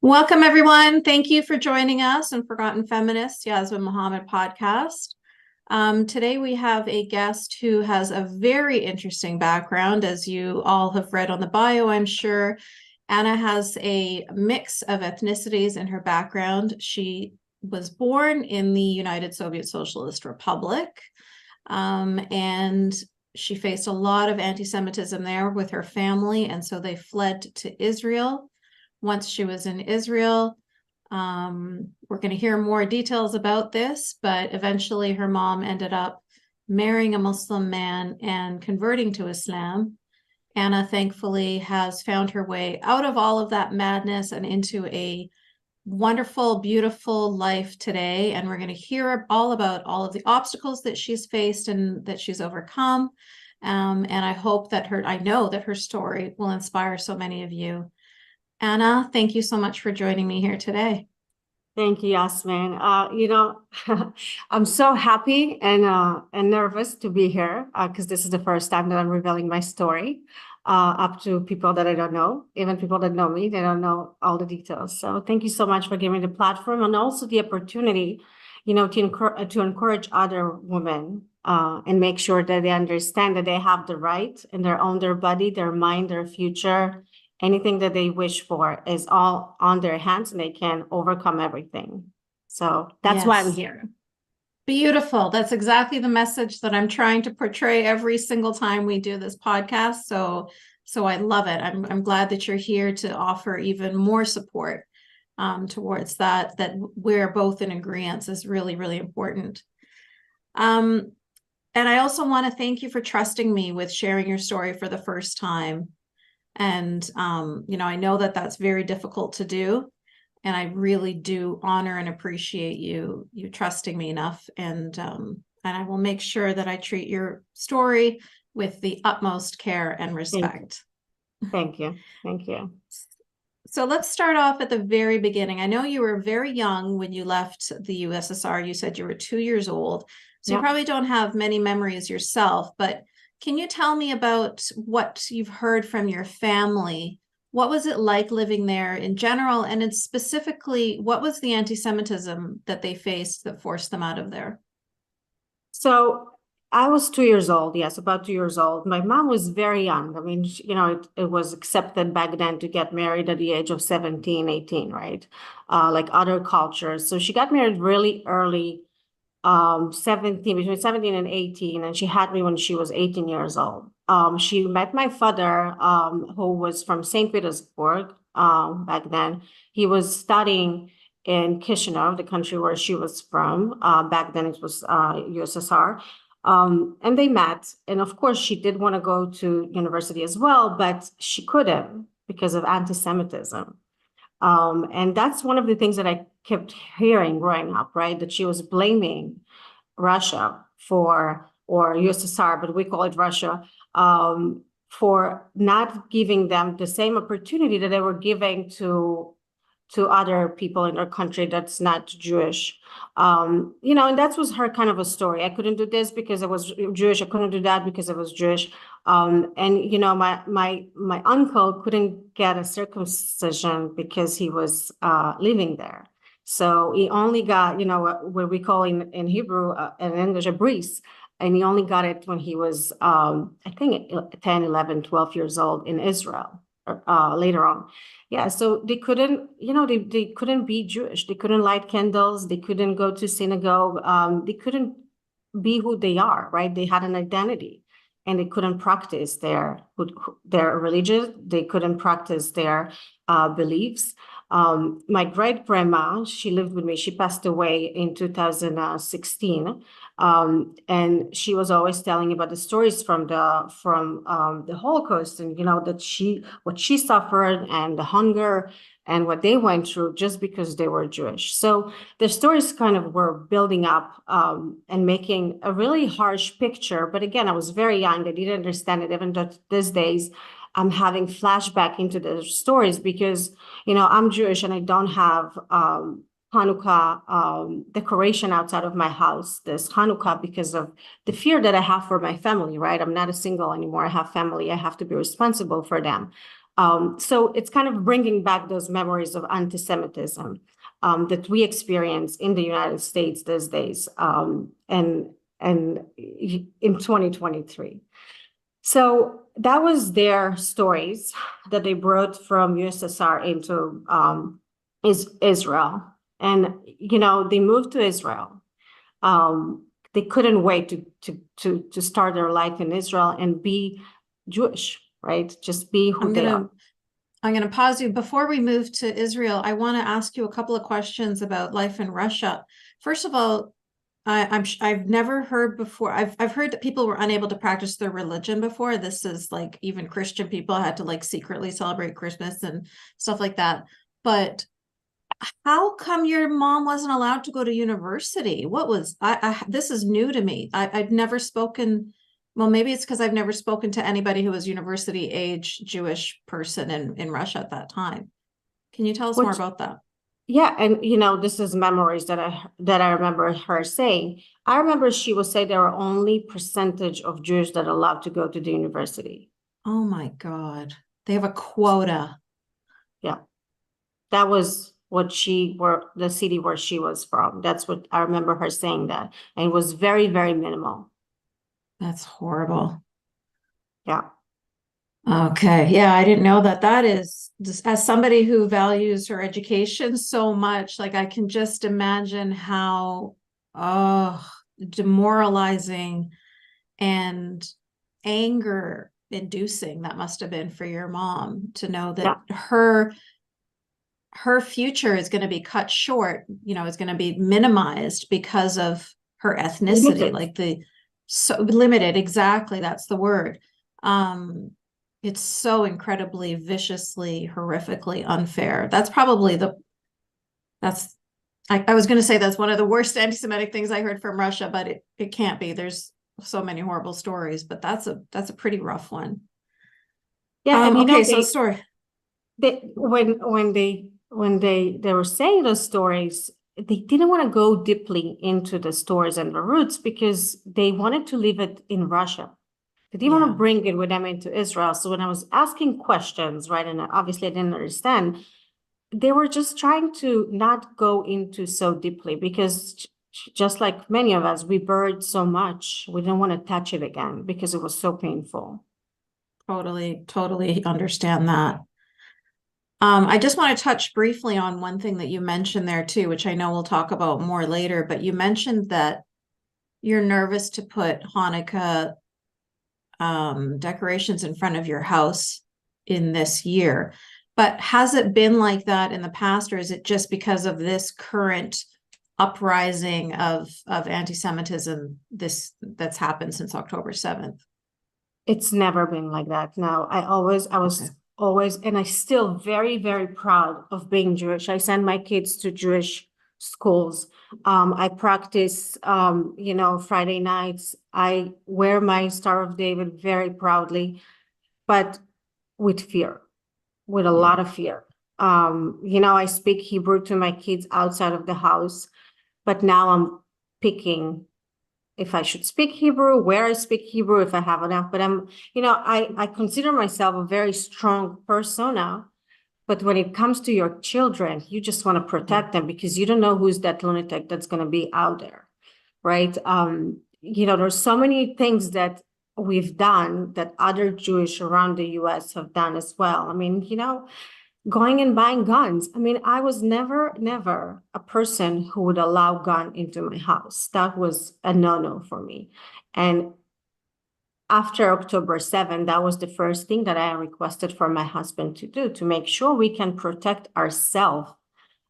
Welcome, everyone. Thank you for joining us on Forgotten Feminists, Yasmine Mohammed podcast. Today we have a guest who has a very interesting background, as you all have read on the bio, I'm sure. Anna has a mix of ethnicities in her background. She was born in the United Soviet Socialist Republic, and she faced a lot of anti-Semitism there with her family, and so they fled to Israel. Once she was in Israel, we're going to hear more details about this, but eventually her mom ended up marrying a Muslim man and converting to Islam. Anna thankfully has found her way out of all of that madness and into a wonderful, beautiful life today. And we're going to hear all about all of the obstacles that she's faced and that she's overcome. And I know that her story will inspire so many of you. Anna, thank you so much for joining me here today. Thank you, Yasmine. I'm so happy and nervous to be here because this is the first time that I'm revealing my story up to people that I don't know. Even people that know me, they don't know all the details. So thank you so much for giving me the platform and also the opportunity, to encourage other women and make sure that they understand that they have the right and they own their body, their mind, their future. Anything that they wish for is all on their hands and they can overcome everything. So that's why I'm here. Beautiful. That's exactly the message that I'm trying to portray every single time we do this podcast. So I love it. I'm glad that you're here to offer even more support towards that we're both in agreement is really, really important. And I also want to thank you for trusting me with sharing your story for the first time. And, I know that that's very difficult to do. And I really do honor and appreciate you trusting me enough. And I will make sure that I treat your story with the utmost care and respect. Thank you. Thank you. So let's start off at the very beginning. I know you were very young when you left the USSR. You said you were 2 years old. So you probably don't have many memories yourself, but can you tell me about what you've heard from your family? What was it like living there in general? And specifically, what was the anti-Semitism that they faced that forced them out of there? So I was 2 years old. Yes, about 2 years old. My mom was very young. I mean, it was accepted back then to get married at the age of 17, 18, right? Like other cultures. So she got married really early. Between 17 and 18, and she had me when she was 18 years old. She met my father, who was from St. Petersburg back then. He was studying in Chisinau, the country where she was from. Back then it was USSR. And they met. And of course, she did want to go to university as well, but she couldn't because of anti-Semitism. And that's one of the things that I kept hearing growing up, right? That she was blaming Russia or USSR, but we call it Russia, for not giving them the same opportunity that they were giving to other people in our country that's not Jewish. And that was her kind of a story. I couldn't do this because I was Jewish. I couldn't do that because I was Jewish. My uncle couldn't get a circumcision because he was living there. So he only got, what we call in Hebrew, in English, a bris. And he only got it when he was, I think, 10, 11, 12 years old in Israel later on. Yeah, so they couldn't, they couldn't be Jewish. They couldn't light candles. They couldn't go to synagogue. They couldn't be who they are, right? They had an identity and they couldn't practice their religion. They couldn't practice their beliefs. My great grandma, she lived with me. She passed away in 2016. And she was always telling about the stories from the Holocaust, and that what she suffered and the hunger and what they went through just because they were Jewish. So the stories kind of were building up and making a really harsh picture. But again, I was very young. I didn't understand it. Even though these days I'm having flashback into the stories because, I'm Jewish and I don't have Hanukkah decoration outside of my house this Hanukkah because of the fear that I have for my family, right? I'm not a single anymore. I have family. I have to be responsible for them. So it's kind of bringing back those memories of anti-Semitism that we experience in the United States these days, and in 2023. So that was their stories that they brought from USSR into Israel. And, they moved to Israel. They couldn't wait to start their life in Israel and be Jewish, right? Just be who they are. I'm going to pause you. Before we move to Israel, I want to ask you a couple of questions about life in Russia. First of all, I've never heard before. I've heard that people were unable to practice their religion before. This is like even Christian people had to like secretly celebrate Christmas and stuff like that. But how come your mom wasn't allowed to go to university? What was this is new to me. I'd never spoken. Well, maybe it's because I've never spoken to anybody who was university age Jewish person in Russia at that time. Can you tell us more about that? Yeah, and this is memories that I remember her saying. I remember she would say there were only percentage of Jews that are allowed to go to the university. Oh my God. They have a quota. Yeah. That was the city where she was from. That's what I remember her saying that. And it was very, very minimal. That's horrible. Yeah. Okay. Yeah, I didn't know that. That is just, as somebody who values her education so much, like I can just imagine how demoralizing and anger inducing that must have been for your mom to know that her future is going to be cut short, is going to be minimized because of her ethnicity, Limited. So limited. Exactly. That's the word. It's so incredibly viciously, horrifically unfair. That's probably I was going to say that's one of the worst anti-Semitic things I heard from Russia, but it can't be. There's so many horrible stories, but that's a pretty rough one. Yeah, and okay, so story. When they were saying those stories, they didn't want to go deeply into the stories and the roots because they wanted to leave it in Russia. They didn't want to bring it with them into Israel. So when I was asking questions, right, and obviously I didn't understand, they were just trying to not go into so deeply because just like many of us, we buried so much. We didn't want to touch it again because it was so painful. Totally understand that. I just want to touch briefly on one thing that you mentioned there too, which I know we'll talk about more later, but you mentioned that you're nervous to put Hanukkah decorations in front of your house in this year. But has it been like that in the past, or is it just because of this current uprising of anti-Semitism that's happened since October 7th? It's never been like that. No, I was always, and I still very, very proud of being Jewish. I send my kids to Jewish schools. I practice, Friday nights. I wear my Star of David very proudly, but with fear, with a lot of fear. I speak Hebrew to my kids outside of the house, but now I'm picking if I should speak Hebrew, where I speak Hebrew, if I have enough. But I consider myself a very strong persona. But when it comes to your children, you just want to protect them because you don't know who's that lunatic that's going to be out there, right? There's so many things that we've done that other Jewish around the US have done as well. I mean, going and buying guns. I mean, I was never a person who would allow gun into my house. That was a no-no for me. And after October 7th, that was the first thing that I requested for my husband to do to make sure we can protect ourselves.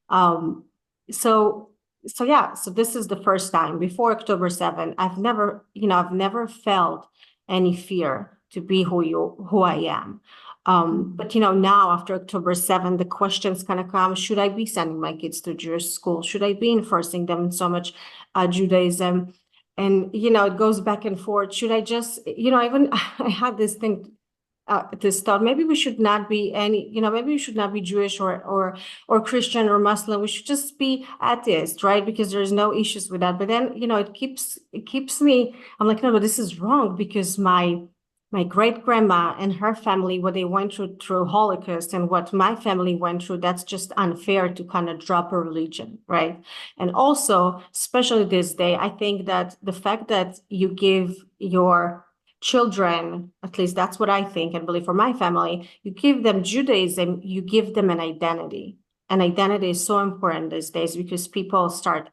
So this is the first time. Before October 7th, I've never felt any fear to be who I am. But now after October 7th, the questions kind of come, should I be sending my kids to Jewish school? Should I be enforcing them in so much Judaism? And, it goes back and forth. Should I just, even I had this thing, this thought, maybe we should not be maybe we should not be Jewish or Christian or Muslim. We should just be atheist, right? Because there's no issues with that. But then, it keeps me, I'm like, no, but this is wrong because my my great grandma and her family, what they went through Holocaust and what my family went through, that's just unfair to kind of drop a religion, right? And also, especially this day, I think that the fact that you give your children, at least that's what I think and believe for my family, you give them Judaism, you give them an identity. And identity is so important these days because people start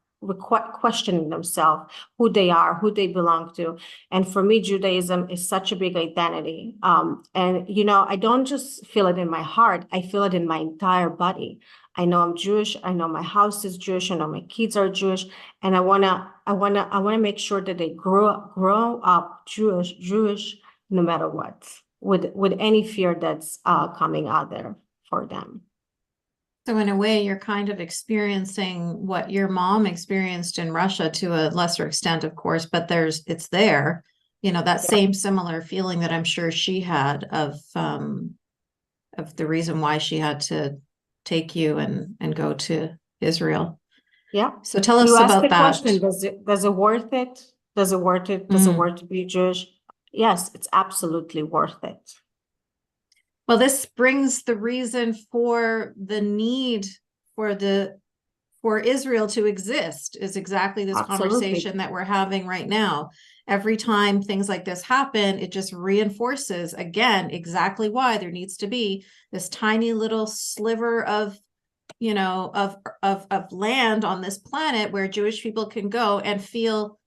questioning themselves, who they are, who they belong to. And for me, Judaism is such a big identity. And, I don't just feel it in my heart, I feel it in my entire body. I know I'm Jewish. I know my house is Jewish. I know my kids are Jewish. And I wanna make sure that they grow up Jewish, no matter what, with any fear that's coming out there for them. So in a way, you're kind of experiencing what your mom experienced in Russia to a lesser extent, of course, but it's there, that same similar feeling that I'm sure she had of the reason why she had to take you and go to Israel. Yeah. So tell us You asked the about that. question, does it worth it? Does it worth it? Does it worth to be Jewish? Yes, it's absolutely worth it. Well, this brings the reason for the need for Israel to exist is exactly this conversation that we're having right now. Every time things like this happen, it just reinforces again exactly why there needs to be this tiny little sliver of land on this planet where Jewish people can go and feel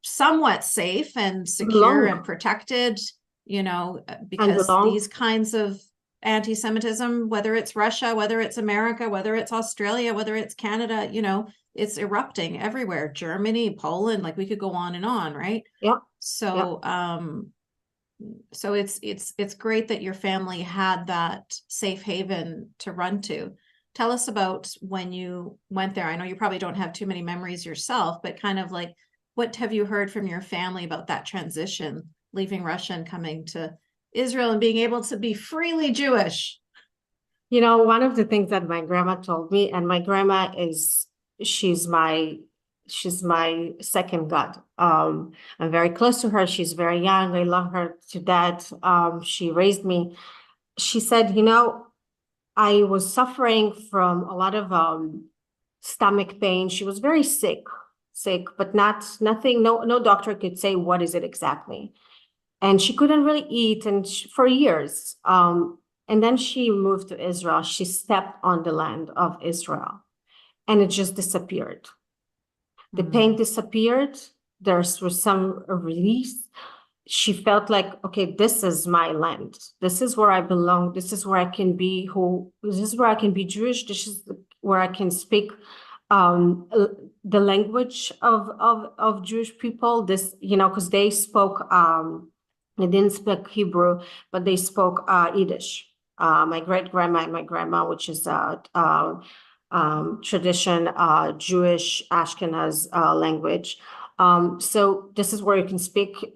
somewhat safe and secure and protected, because these kinds of anti-Semitism, whether it's Russia, whether it's America, whether it's Australia, whether it's Canada, it's erupting everywhere. Germany, Poland, like we could go on and on, right? Yeah. So, so it's great that your family had that safe haven to run to. Tell us about when you went there. I know you probably don't have too many memories yourself, but kind of like, what have you heard from your family about that transition, leaving Russia and coming to Israel and being able to be freely Jewish? One of the things that my grandma told me, and my grandma she's my second God. I'm very close to her. She's very young. I love her to death. She raised me. She said, I was suffering from a lot of stomach pain. She was very sick, but nothing, no doctor could say what is it exactly. And she couldn't really eat for years. And then she moved to Israel. She stepped on the land of Israel and it just disappeared. The pain disappeared. There was some release. She felt like, okay, this is my land. This is where I belong. This is where I can be this is where I can be Jewish. This is where I can speak the language of Jewish people. This, because they spoke, they didn't speak Hebrew, but they spoke Yiddish. My great grandma and my grandma, which is tradition Jewish Ashkenaz language. So this is where you can speak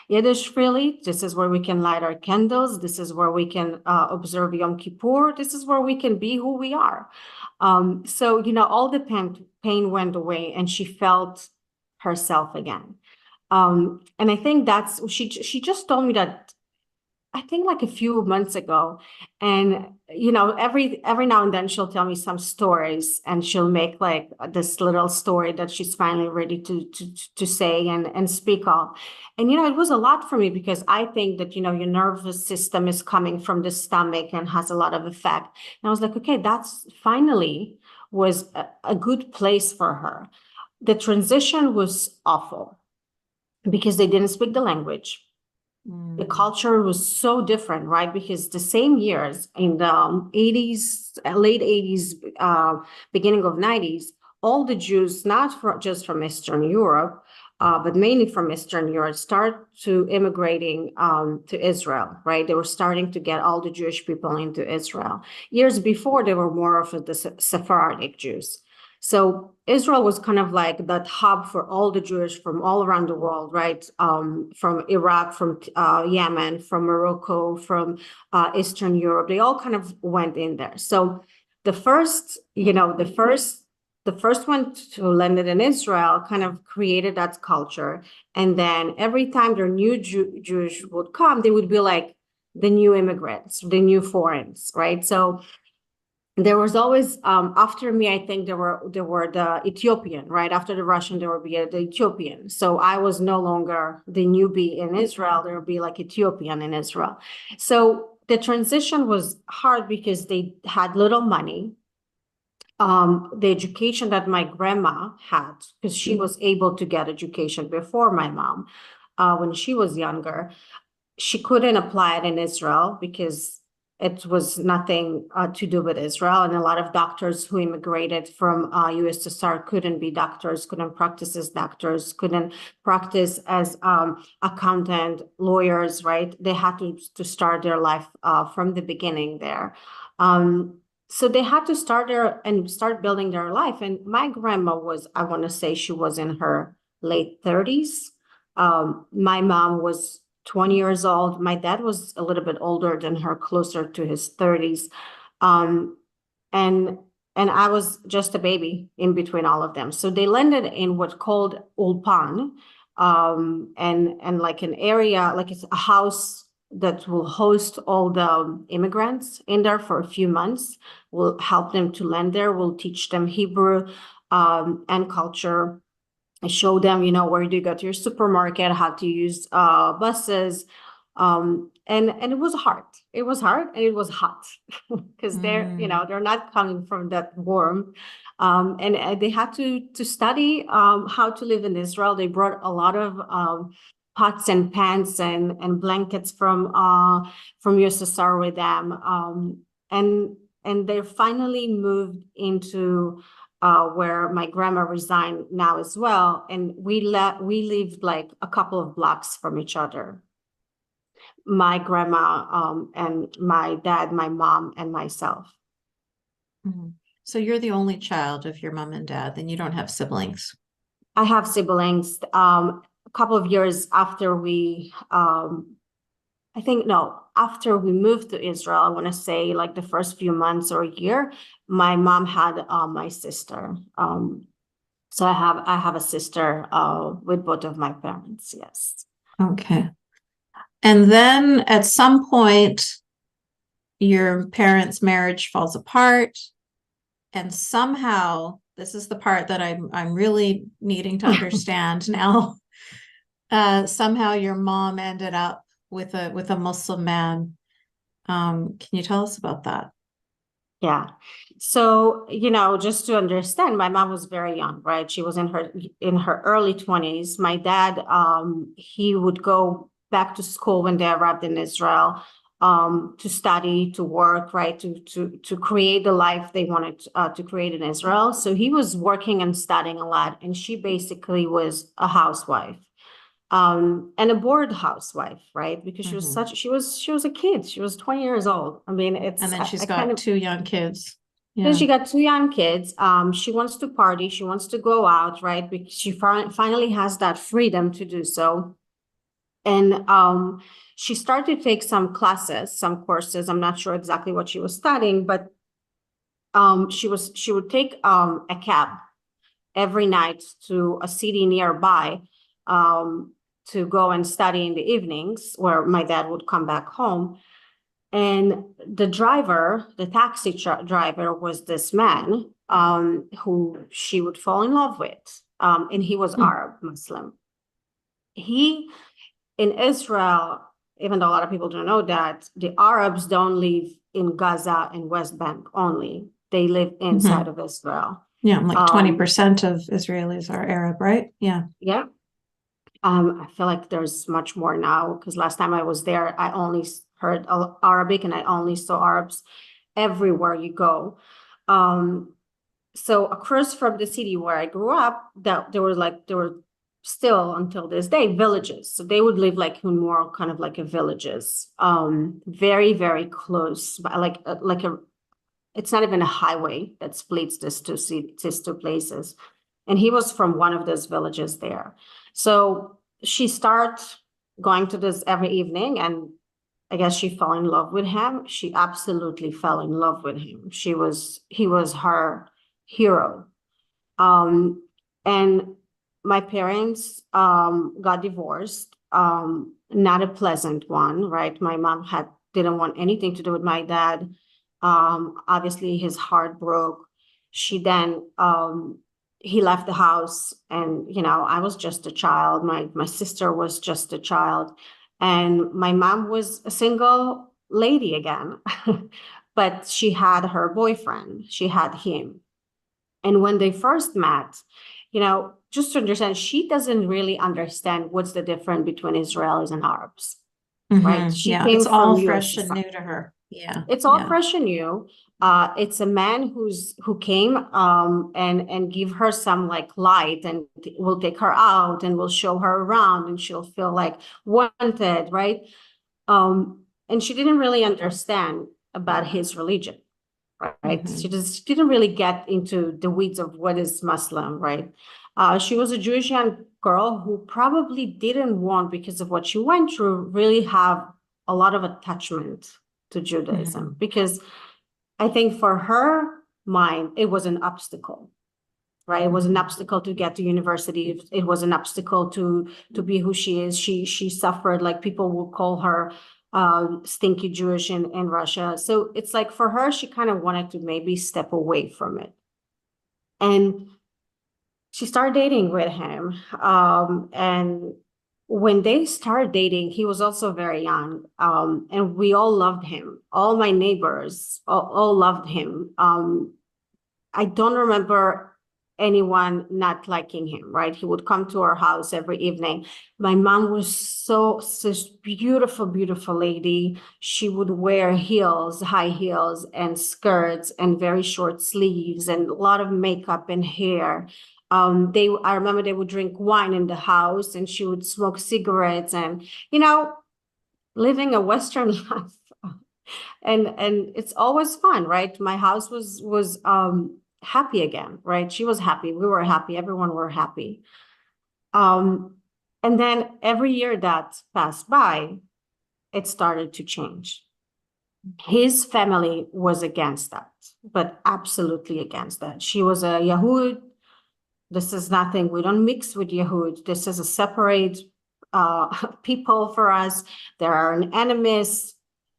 Yiddish freely. This is where we can light our candles. This is where we can observe Yom Kippur. This is where we can be who we are. So, all the pain went away and she felt herself again. And I think she just told me that, I think like a few months ago, and every now and then she'll tell me some stories and she'll make like this little story that she's finally ready to say and speak of. And it was a lot for me because I think that your nervous system is coming from the stomach and has a lot of effect. And I was like, okay, that's finally was a good place for her. The transition was awful because they didn't speak the language. The culture was so different, right? Because the same years in the 80s, late 80s, beginning of 90s, all the Jews, not just from Eastern Europe, but mainly from Eastern Europe, start to immigrating to Israel, right? They were starting to get all the Jewish people into Israel. Years before, they were more of the Sephardic Jews. So Israel was kind of like that hub for all the Jewish from all around the world, right? From Iraq, from Yemen, from Morocco, from Eastern Europe. They all kind of went in there. So the first the first one to landed in Israel kind of created that culture. And then every time their new Jewish would come, they would be like the new immigrants, the new foreigners, right? So there was always, after me, I think there were the Ethiopian, right? After the Russian, there would be the Ethiopian. So I was no longer the newbie in Israel. There would be like Ethiopian in Israel. So the transition was hard because they had little money. The education that my grandma had, because she was able to get education before my mom, when she was younger, she couldn't apply it in Israel because it was nothing to do with Israel. And a lot of doctors who immigrated from USSR couldn't be doctors, couldn't practice as doctors, couldn't practice as accountant, lawyers, right? They had to start their life from the beginning there. So they had to start there and start building their life. And my grandma was, I want to say she was in her late 30s. My mom was 20 years old. My dad was a little bit older than her, closer to his 30s. And I was just a baby in between all of them. So they landed in what's called Ulpan, and like an area, like it's a house that will host all the immigrants in there for a few months. Will help them to land there. We'll teach them Hebrew and culture. I show them, where do you go to your supermarket, how to use buses. And it was hard. It was hard and it was hot because they're not coming from that warm. And they had to study how to live in Israel. They brought a lot of pots and pans and blankets from USSR with them. And they finally moved into where my grandma resigned now as well. And we lived like a couple of blocks from each other. My grandma and my dad, my mom, and myself. Mm-hmm. So you're the only child of your mom and dad, then you don't have siblings. I have siblings. A couple of years after after we moved to Israel, I want to say like the first few months or a year, my mom had my sister. So I have a sister with both of my parents. Yes. Okay. And then at some point, your parents' marriage falls apart, and somehow this is the part that I'm really needing to understand now. Somehow your mom ended up with a Muslim man. Can you tell us about that? Yeah. So, just to understand, my mom was very young, right? She was in her early 20s. My dad, he would go back to school when they arrived in Israel, to study, to work, right? To create the life they wanted to create in Israel. So he was working and studying a lot, and she basically was a housewife. And a bored housewife, right? Because she was a kid. She was 20 years old. I mean, and then she's got two young kids. Yeah. Then she got two young kids. She wants to party. She wants to go out, right? Because she finally has that freedom to do so. And she started to take some classes, some courses. I'm not sure exactly what she was studying, but she would take a cab every night to a city nearby, to go and study in the evenings, where my dad would come back home. And the taxi driver, was this man who she would fall in love with. And he was Arab Muslim. In Israel, even though a lot of people don't know that, the Arabs don't live in Gaza and West Bank only. They live inside of Israel. Yeah, like 20% of Israelis are Arab, right? Yeah. Yeah. I feel like there's much more now, because last time I was there, I only heard Arabic and I only saw Arabs everywhere you go. So across from the city where I grew up, there were still until this day villages. So they would live like in more kind of like a villages, very, very close, it's not even a highway that splits these two places. And he was from one of those villages there. So she started going to this every evening, and I guess she fell in love with him. She absolutely fell in love with him. He was her hero. And my parents got divorced, not a pleasant one, right? My mom didn't want anything to do with my dad. Obviously his heart broke. She then he left the house, and I was just a child. My sister was just a child, and my mom was a single lady again. But she had her boyfriend, she had him. And when they first met, just to understand, she doesn't really understand what's the difference between Israelis and Arabs, right? She Yeah, came it's all from fresh and USSR. new to her. Yeah, It's all yeah. fresh and new. It's a man who came and give her some like light, and will take her out and will show her around, and she'll feel like wanted, right? And she didn't really understand about his religion, right? She just didn't really get into the weeds of what is Muslim, right? She was a Jewish young girl who probably didn't want, because of what she went through, really have a lot of attachment to Judaism, because I think for her mind, it was an obstacle, right? It was an obstacle to get to university. It was an obstacle to be who she is. She suffered, like people will call her stinky Jewish in Russia. So it's like for her, she kind of wanted to maybe step away from it. And she started dating with him. And when they started dating, he was also very young. And we all loved him. All my neighbors all loved him. I don't remember anyone not liking him, right? He would come to our house every evening. My mom was such beautiful, beautiful lady. She would wear heels, high heels, and skirts, and very short sleeves, and a lot of makeup and hair. I remember they would drink wine in the house, and she would smoke cigarettes, and living a Western life. And it's always fun, right? My house was happy again, right? She was happy, we were happy, everyone were happy. And then every year that passed by, it started to change. His family was against that, but absolutely against that. She was a Yahud. This is nothing, we don't mix with Yahud. This is a separate people for us. There are enemies.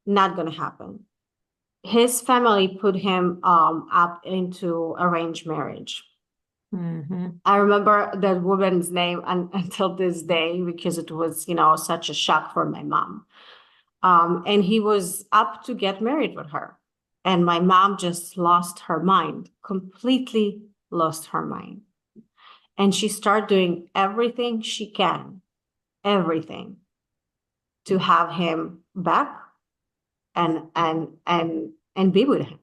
Not going to happen. His family put him up into arranged marriage. I remember that woman's name until this day, because it was, such a shock for my mom. And he was up to get married with her. And my mom just lost her mind, completely lost her mind. And she started doing everything she can, everything, to have him back and be with him.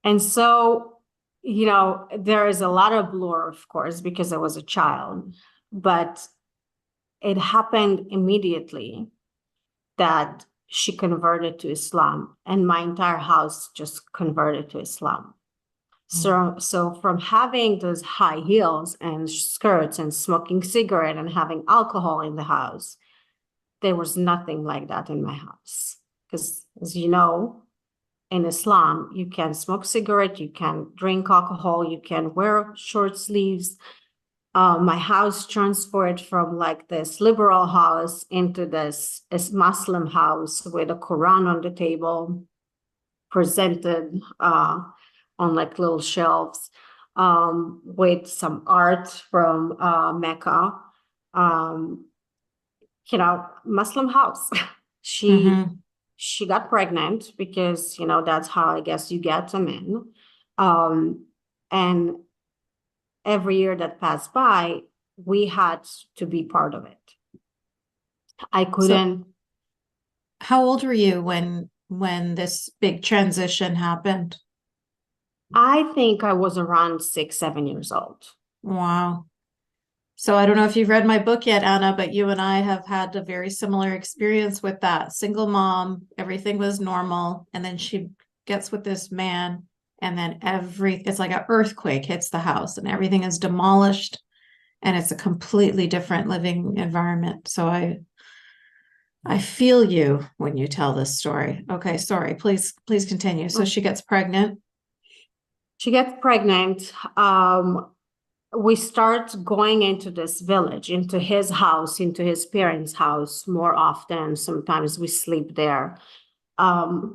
And so, there is a lot of blur, of course, because I was a child, but it happened immediately that she converted to Islam, and my entire house just converted to Islam. So from having those high heels and skirts and smoking cigarette and having alcohol in the house, there was nothing like that in my house. Because, as you know, in Islam, you can smoke cigarette, you can drink alcohol, you can wear short sleeves. My house transferred from like this liberal house into this Muslim house with a Quran on the table, presented on like little shelves, with some art from Mecca. Muslim house. She got pregnant because, that's how I guess you get a man. And every year that passed by, we had to be part of it. I couldn't. So how old were you when this big transition happened? I think I was around 6, 7 years old. Wow. So I don't know if you've read my book yet, Anna, but you and I have had a very similar experience with that. Single mom, everything was normal. And then she gets with this man, and then it's like an earthquake hits the house and everything is demolished, and it's a completely different living environment. So I feel you when you tell this story. Okay, sorry. Please continue. So she gets pregnant. She gets pregnant. We start going into this village, into his house, into his parents' house more often. Sometimes we sleep there. I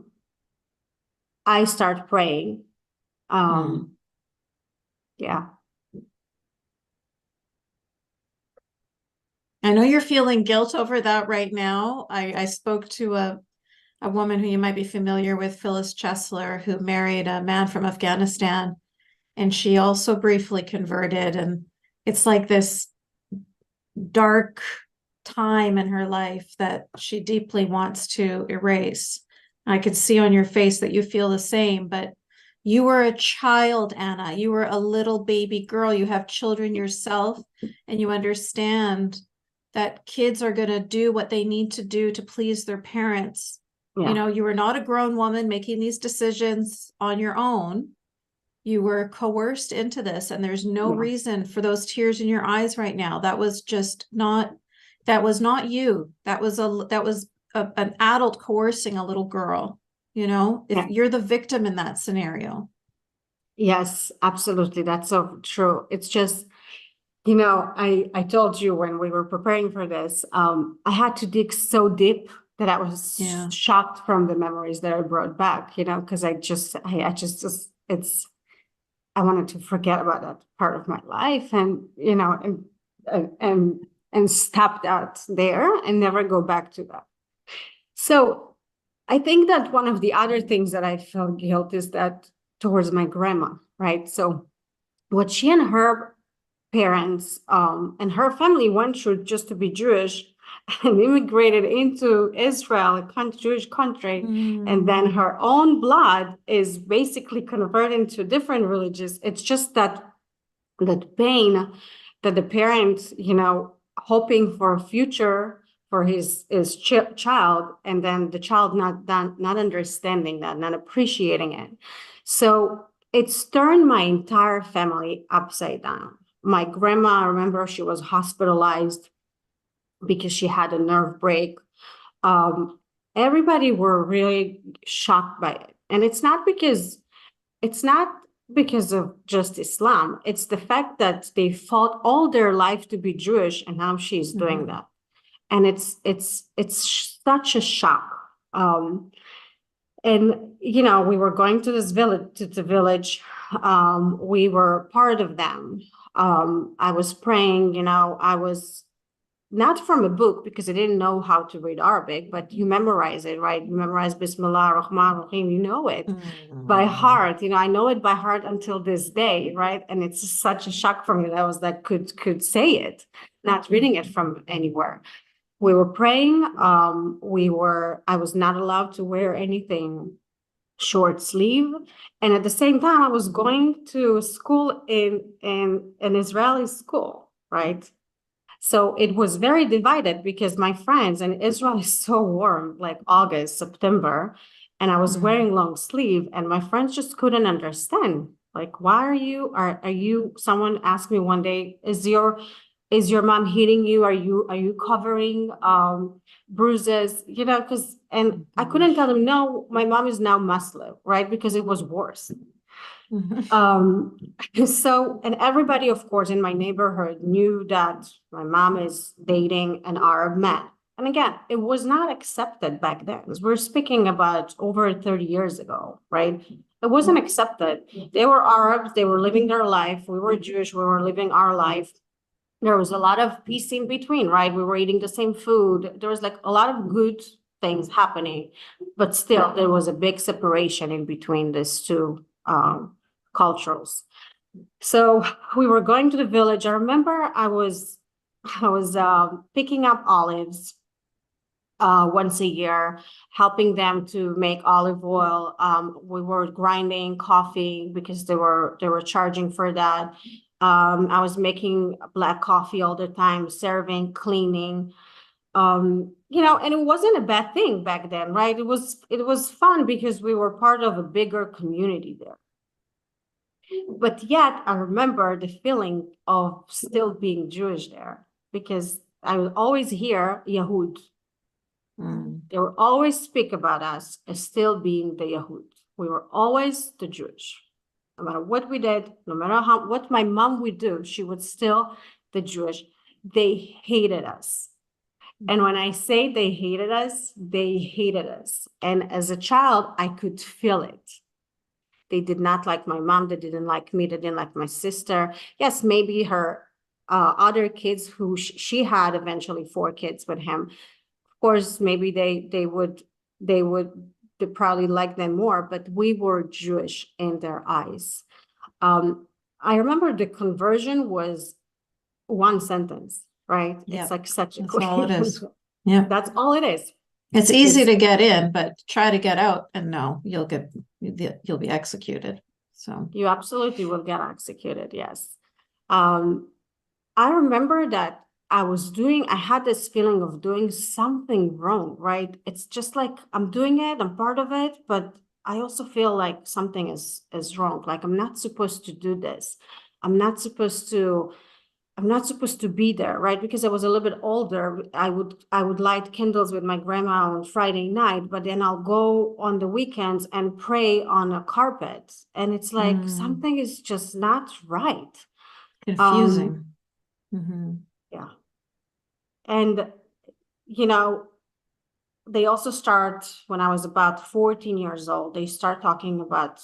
start praying. Yeah. I know you're feeling guilt over that right now. I spoke to a woman who you might be familiar with, Phyllis Chesler, who married a man from Afghanistan, and she also briefly converted. And it's like this dark time in her life that she deeply wants to erase. I could see on your face that you feel the same, but you were a child, Anna. You were a little baby girl. You have children yourself, and you understand that kids are going to do what they need to do to please their parents. Yeah. You know, you were not a grown woman making these decisions on your own. You were coerced into this, and there's no reason for those tears in your eyes right now. That was just not, that was not you. That was an adult coercing a little girl. You know, if you're the victim in that scenario. Yes, absolutely. That's so true. It's just, you know, I told you when we were preparing for this, I had to dig so deep that I was shocked from the memories that I brought back, you know, because I just it's, I wanted to forget about that part of my life and, you know, and stop that there and never go back to that. So I think that one of the other things that I felt guilt is that towards my grandma, right? So what she and her parents and her family went through just to be Jewish and immigrated into Israel, a Jewish country, and then her own blood is basically converted to different religions. It's just that pain that the parents, you know, hoping for a future for his child, and then the child not understanding that, not appreciating it. So it's turned my entire family upside down. My grandma, I remember she was hospitalized because she had a nerve break. Everybody were really shocked by it. And it's not because of just Islam. It's the fact that they fought all their life to be Jewish, and now she's doing that. And it's such a shock. And you know, we were going to this village. We were part of them. I was praying, you know, I was not from a book because I didn't know how to read Arabic, but you memorize it, right? You memorize Bismillah Rahman Rahim, you know it by heart. You know, I know it by heart until this day, right? And it's such a shock for me that I was that could say it, not reading it from anywhere. We were praying. I was not allowed to wear anything short sleeve. And at the same time, I was going to school in an Israeli school, right? So it was very divided because my friends, and Israel is so warm, like August, September, and I was wearing long sleeve, and my friends just couldn't understand. Like, why are you, someone asked me one day, is your mom hitting you? Are you covering bruises? You know, and I couldn't tell them, no, my mom is now Muslim, right? Because it was worse. So, and everybody, of course, in my neighborhood knew that my mom is dating an Arab man. And again, it was not accepted back then. We're speaking about over 30 years ago, right? It wasn't accepted. They were Arabs, they were living their life. We were Jewish, we were living our life. There was a lot of peace in between, right? We were eating the same food. There was like a lot of good things happening, but still there was a big separation in between these two cultures. So we were going to the village. I remember I was picking up olives once a year, helping them to make olive oil. We were grinding coffee because they were charging for that. I was making black coffee all the time, serving, cleaning. You know, and it wasn't a bad thing back then, right? It was fun because we were part of a bigger community there. But yet I remember the feeling of still being Jewish there, because I would always hear Yahud. They would always speak about us as still being the Yahud. We were always the Jewish. no matter what we did, no matter what my mom would do, she would still, the Jewish, they hated us. And when I say they hated us, they hated us. And as a child, I could feel it. They did not like my mom. They didn't like me. They didn't like my sister. Yes, maybe her other kids who she had eventually 4 kids with him. Of course, maybe they would probably like them more, but we were Jewish in their eyes. I remember the conversion was one sentence, right? Yeah, it's like such a that's quick. all it is. Yeah, That's all it is. it's easy to get in, but try to get out, and no, you'll be executed. So You absolutely will get executed. Yes. I remember that I had this feeling of doing something wrong, right? It's just like I'm doing it, I'm part of it, but I also feel like something is wrong. Like I'm not supposed to do this. I'm not supposed to be there, right? Because I was a little bit older. I would light candles with my grandma on Friday night, but then I'll go on the weekends and pray on a carpet. And it's like something is just not right. confusing. Yeah. And they also start when I was about 14 years old, they start talking about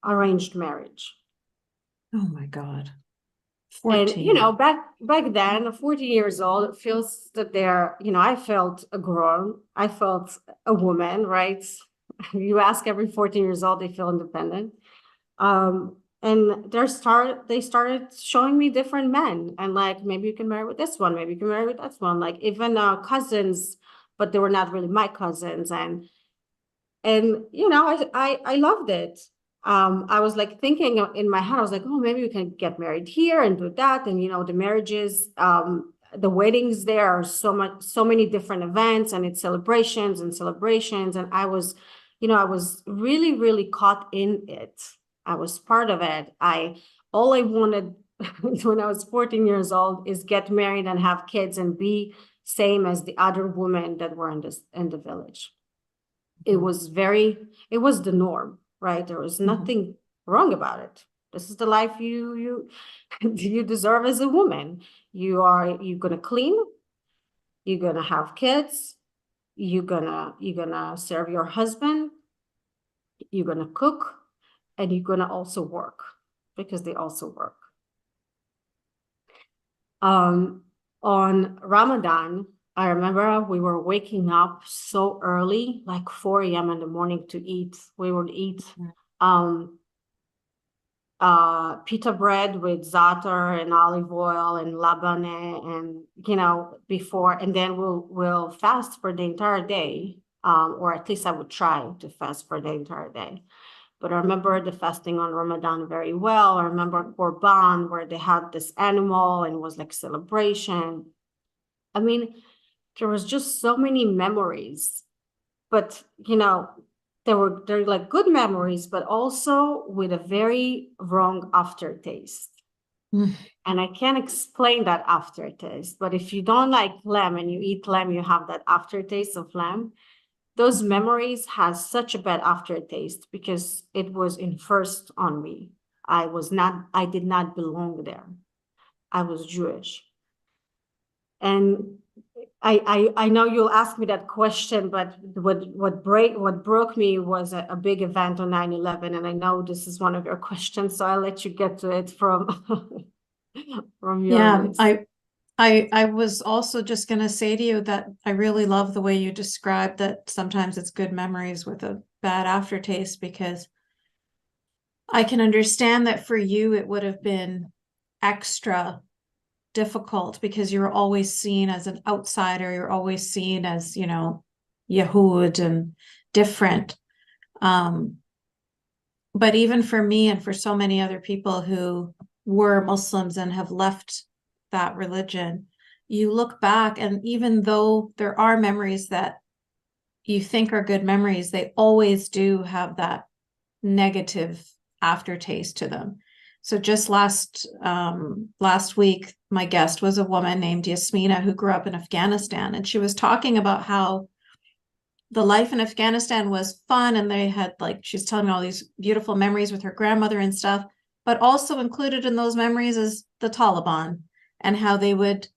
arranged marriage. Oh my God. 14. And back then, 14 years old, it feels that I felt a grown, I felt a woman, right? You ask every 14 years old, they feel independent. And they started showing me different men, and like, maybe you can marry with this one, maybe you can marry with that one, like even cousins, but they were not really my cousins. And I loved it. I was like thinking in my head, I was like, oh, maybe we can get married here and do that. And the marriages, the weddings there are so many different events, and it's celebrations and celebrations. And I was really, really caught in it. I was part of it. All I wanted when I was 14 years old is get married and have kids and be same as the other women that were in the village. It was the norm, right? There was nothing wrong about it. This is the life you deserve as a woman. You're gonna clean, you're gonna have kids, you're gonna serve your husband, you're gonna cook, and you're gonna also work, because they also work. On Ramadan, I remember we were waking up so early, like 4 a.m. in the morning to eat. We would eat pita bread with za'atar and olive oil and labane, and before, and then we'll fast for the entire day, or at least I would try to fast for the entire day. But I remember the fasting on Ramadan very well. I remember Qurban, where they had this animal and it was like celebration. I mean, there was just so many memories, but they're like good memories, but also with a very wrong aftertaste. And I can't explain that aftertaste, but if you don't like lamb and you eat lamb, you have that aftertaste of lamb. Those memories has such a bad aftertaste because it was enforced on me. I did not belong there. I was Jewish. And I know you'll ask me that question, but what broke me was a big event on 9/11, and I know this is one of your questions, so I'll let you get to it from your list. I was also just going to say to you that I really love the way you described that sometimes it's good memories with a bad aftertaste, because I can understand that for you it would have been extra difficult because you're always seen as an outsider. You're always seen as, Yehud and different. But even for me and for so many other people who were Muslims and have left that religion, you look back, and even though there are memories that you think are good memories, they always do have that negative aftertaste to them. So just last week, my guest was a woman named Yasmina who grew up in Afghanistan, and she was talking about how the life in Afghanistan was fun, and they had, like, she's telling me all these beautiful memories with her grandmother and stuff, but also included in those memories is the Taliban and how they would,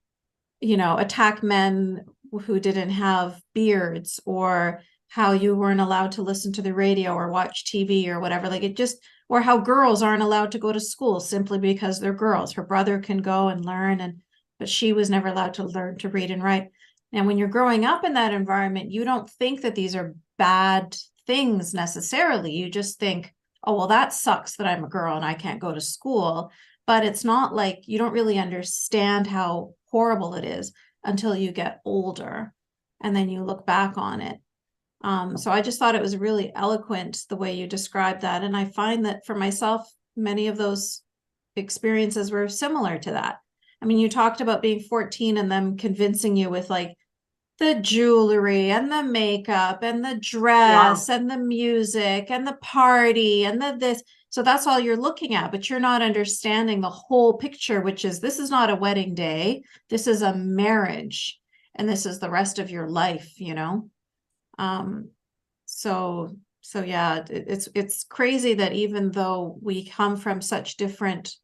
attack men who didn't have beards, or how you weren't allowed to listen to the radio or watch TV or whatever. Like, it just, or how girls aren't allowed to go to school simply because they're girls. Her brother can go and learn, but she was never allowed to learn to read and write. And when you're growing up in that environment, you don't think that these are bad things necessarily. You just think, oh, well, that sucks that I'm a girl and I can't go to school. But it's not like, you don't really understand how horrible it is until you get older and then you look back on it. So I just thought it was really eloquent the way you described that. And I find that for myself, many of those experiences were similar to that. I mean, you talked about being 14 and them convincing you with, like, the jewelry and the makeup and the dress and the music and the party and the this. So that's all you're looking at, but you're not understanding the whole picture, which is, this is not a wedding day. This is a marriage, and this is the rest of your life, So yeah, it's crazy that even though we come from such different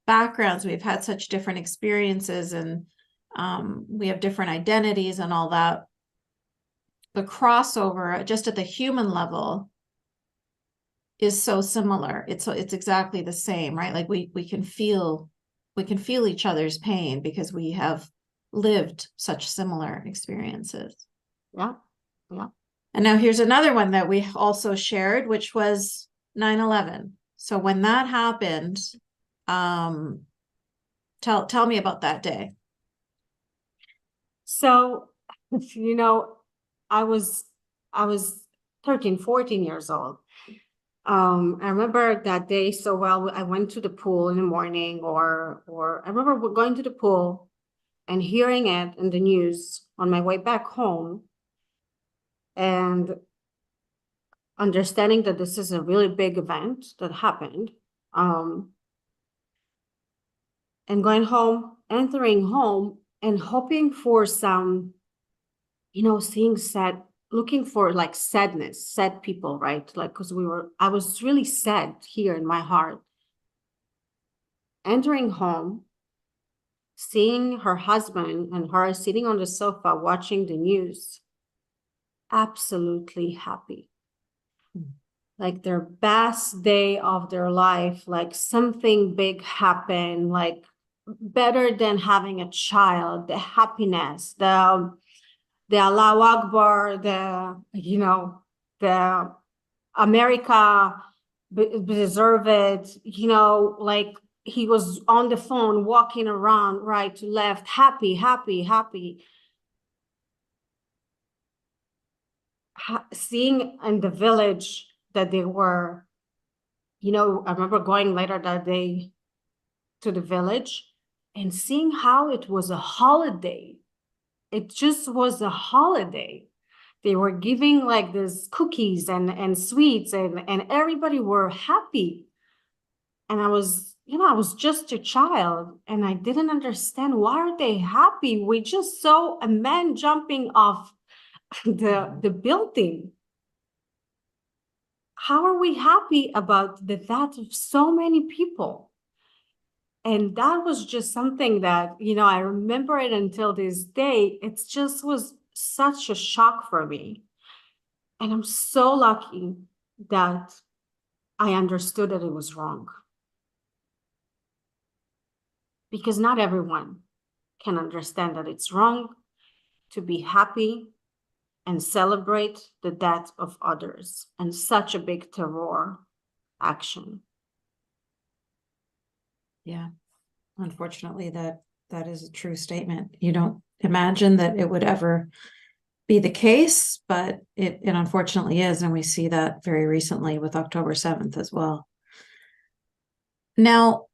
backgrounds, we've had such different experiences, and we have different identities and all that, the crossover just at the human level is so similar. It's exactly the same, right? Like, we can feel each other's pain because we have lived such similar experiences. Yeah. Yeah. And now here's another one that we also shared, which was 9/11. So when that happened, tell me about that day. So, I was 13, 14 years old. I remember that day so well. I went to the pool in the morning, or I remember going to the pool and hearing it in the news on my way back home, and understanding that this is a really big event that happened, and going home, entering home, and hoping for some, seeing sad, looking for, like, sadness, sad people, right? Like, because I was really sad here in my heart. Entering home, seeing her husband and her sitting on the sofa watching the news, absolutely happy. Like, their best day of their life, like something big happened, like better than having a child, the happiness, the Allahu Akbar, the America deserve it, like, he was on the phone, walking around right to left, happy, happy, happy. Seeing in the village that they were, I remember going later that day to the village and seeing how it was a holiday. It just was a holiday. They were giving, like, this cookies and sweets, and everybody were happy. And I was just a child, and I didn't understand, why are they happy? We just saw a man jumping off the building. How are we happy about the death of so many people? And that was just something that, I remember it until this day. It just was such a shock for me. And I'm so lucky that I understood that it was wrong. Because not everyone can understand that it's wrong to be happy and celebrate the death of others, and such a big terror action. Yeah, unfortunately, that is a true statement. You don't imagine that it would ever be the case, but it unfortunately is, and we see that very recently with October 7th as well. Now,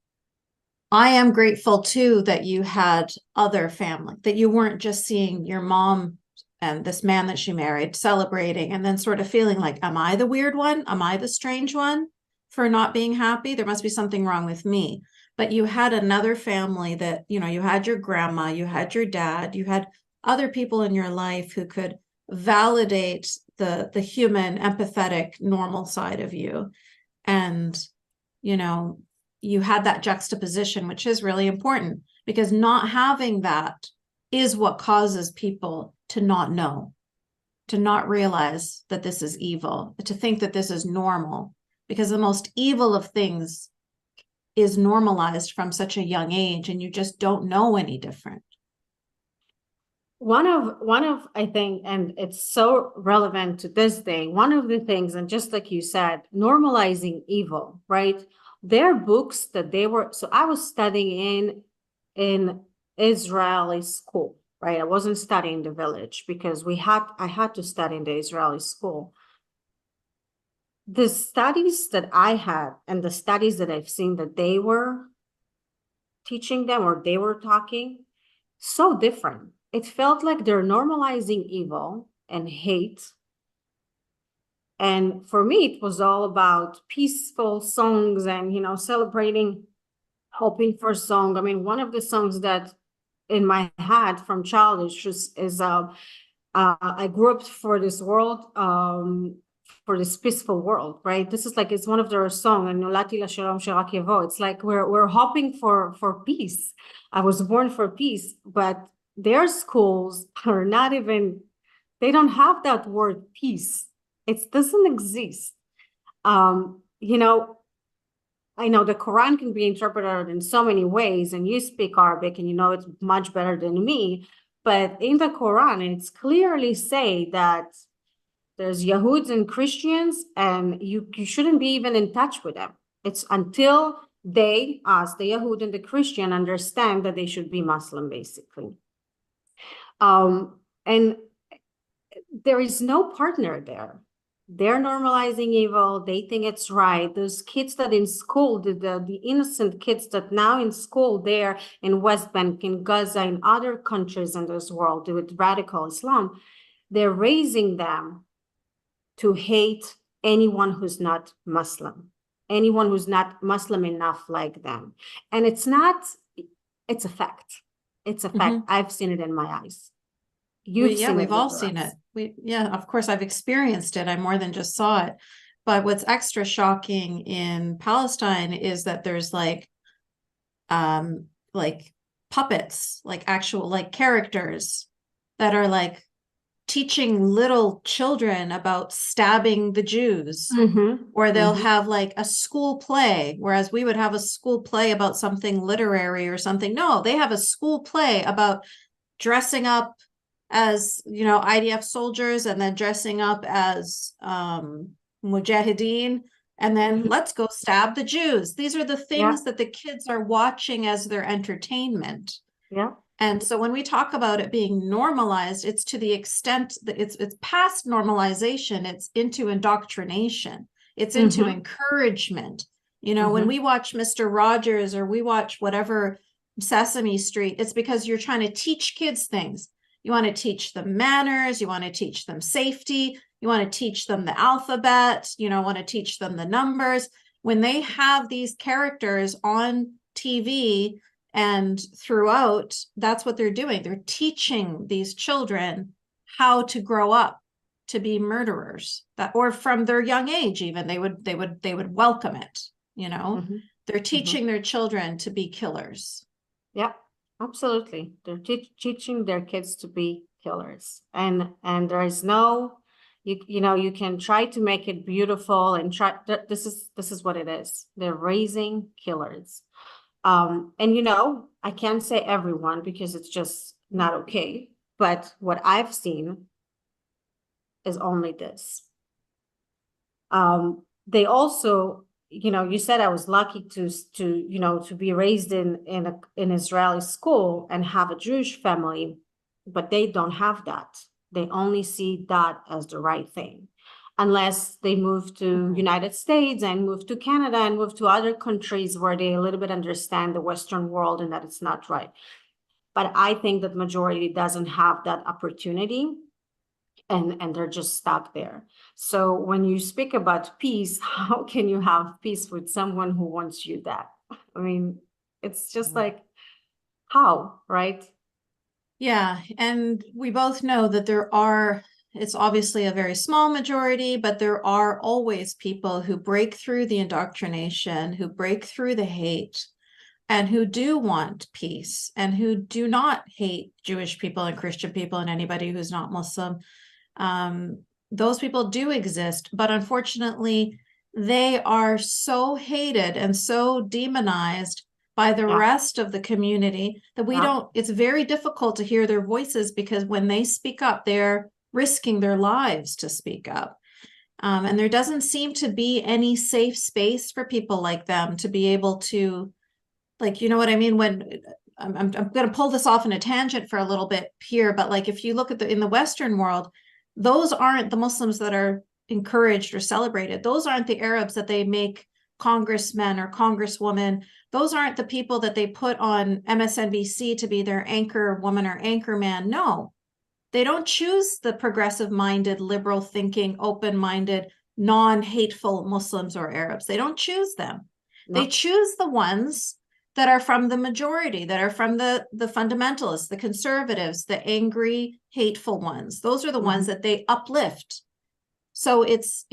I am grateful too that you had other family, that you weren't just seeing your mom and this man that she married celebrating and then sort of feeling like, am I the weird one? Am I the strange one for not being happy? There must be something wrong with me. But you had another family that, you had your grandma, you had your dad, you had other people in your life who could validate the human, empathetic, normal side of you. And, you know, you had that juxtaposition, which is really important, because not having that is what causes people to not know, to not realize that this is evil, to think that this is normal, because the most evil of things is normalized from such a young age, and you just don't know any different. One of I think, and it's so relevant to this day, one of the things, and just like you said, normalizing evil, right? There are books that they were, so I was studying in Israeli school, right? I wasn't studying the village because I had to study in the Israeli school. The studies that I had and the studies that I've seen that they were teaching them or they were talking, so different. It felt like they're normalizing evil and hate. And for me, it was all about peaceful songs and, you know, celebrating, hoping for a song. I mean, one of the songs that in my head from childhood is I grew up for this world, for this peaceful world, right? This is like, it's one of their songs, and Nolati LaShalom Sherak Yevo. It's like we're hoping for peace. I was born for peace, but their schools are not even, they don't have that word peace. It doesn't exist. You know, I know the Quran can be interpreted in so many ways, and you speak Arabic and you know it's much better than me. But in the Quran, it's clearly say that there's Yahuds and Christians, and you shouldn't be even in touch with them. It's until they, us, the Yahud and the Christian, understand that they should be Muslim, basically. And there is no partner there. They're normalizing evil. They think it's right. Those kids that in school, the innocent kids that now in school there in West Bank, in Gaza, in other countries in this world with radical Islam, they're raising them to hate anyone who's not Muslim, anyone who's not Muslim enough like them. And it's not, it's a fact. It's a fact. I've seen it in my eyes. We've all seen it. Of course, I've experienced it. I more than just saw it. But what's extra shocking in Palestine is that there's like puppets, like actual like characters that are like teaching little children about stabbing the Jews. Or they'll have like a school play, whereas we would have a school play about something literary or something. No, they have a school play about dressing up as, you know, IDF soldiers, and then dressing up as mujahideen, and then let's go stab the Jews. These are the things that the kids are watching as their entertainment. Yeah. And so when we talk about it being normalized, it's to the extent that it's past normalization, it's into indoctrination, it's into encouragement. You know, when we watch Mr. Rogers or we watch whatever Sesame Street, it's because you're trying to teach kids things. You want to teach them manners, you want to teach them safety, you want to teach them the alphabet, you know, want to teach them the numbers. When they have these characters on TV and throughout, that's what they're doing. They're teaching these children how to grow up to be murderers, that, or from their young age, even they would welcome it. You know, they're teaching their children to be killers. Yeah, absolutely. They're teaching their kids to be killers, and there is no, you know, you can try to make it beautiful and try. This is what it is. They're raising killers. And, you know, I can't say everyone because it's just not okay. But what I've seen is only this. They also, you know, you said I was lucky to you know, to be raised in an Israeli school and have a Jewish family, but they don't have that. They only see that as the right thing. Unless they move to United States and move to Canada and move to other countries where they a little bit understand the Western world and that it's not right. But I think that majority doesn't have that opportunity, and they're just stuck there. So when you speak about peace, how can you have peace with someone who wants you that? I mean, it's just like, how, right? Yeah, and we both know that there are It's obviously a very small majority, but there are always people who break through the indoctrination, who break through the hate, and who do want peace, and who do not hate Jewish people and Christian people and anybody who's not Muslim. Those people do exist, but unfortunately, they are so hated and so demonized by the rest of the community that we don't, it's very difficult to hear their voices, because when they speak up, they're risking their lives to speak up. And there doesn't seem to be any safe space for people like them to be able to, like, you know what I mean? When I'm going to pull this off in a tangent for a little bit here, but like, if you look at in the Western world, those aren't the Muslims that are encouraged or celebrated. Those aren't the Arabs that they make congressmen or congresswomen. Those aren't the people that they put on MSNBC to be their anchor woman or anchor man. No, they don't choose the progressive-minded, liberal-thinking, open-minded, non-hateful Muslims or Arabs. They don't choose them. No. They choose the ones that are from the majority, that are from the fundamentalists, the conservatives, the angry, hateful ones. Those are the ones that they uplift. So it's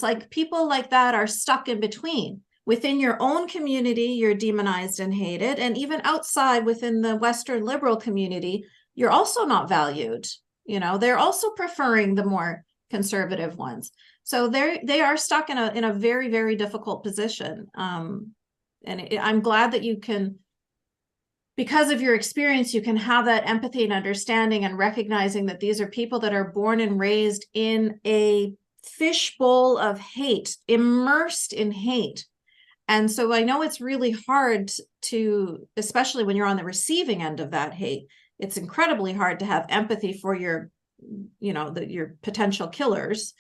like people like that are stuck in between. Within your own community, you're demonized and hated. And even outside within the Western liberal community, you're also not valued. You know, they're also preferring the more conservative ones. So they are stuck in a very, very difficult position. I'm glad that you can, because of your experience, you can have that empathy and understanding and recognizing that these are people that are born and raised in a fishbowl of hate, immersed in hate. And so I know it's really hard to, especially when you're on the receiving end of that hate, it's incredibly hard to have empathy for your, your potential killers.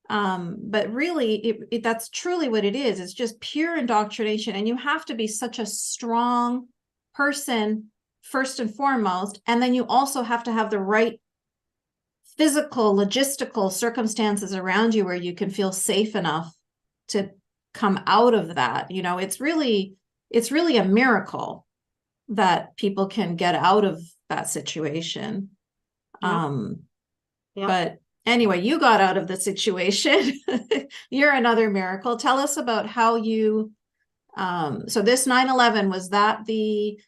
But really, that's truly what it is. It's just pure indoctrination. And you have to be such a strong person, first and foremost. And then you also have to have the right physical, logistical circumstances around you where you can feel safe enough to come out of that. You know, it's really a miracle that people can get out of that situation. But anyway, you got out of the situation. You're another miracle. Tell us about how you, so this 9/11, was that the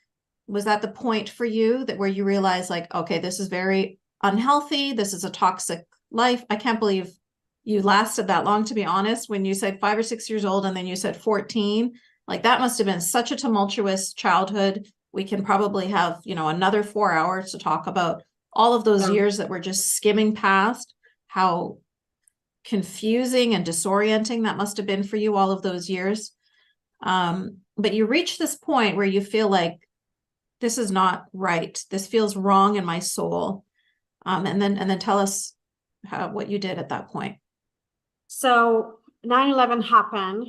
point for you that where you realized, like, okay, this is very unhealthy. This is a toxic life. I can't believe you lasted that long, to be honest. When you said 5 or 6 years old and then you said 14, like that must have been such a tumultuous childhood. We can probably have, another 4 hours to talk about all of those years that we're just skimming past, how confusing and disorienting that must have been for you all of those years. But you reach this point where you feel like, this is not right. This feels wrong in my soul. And then tell us what you did at that point. So 9/11 happened,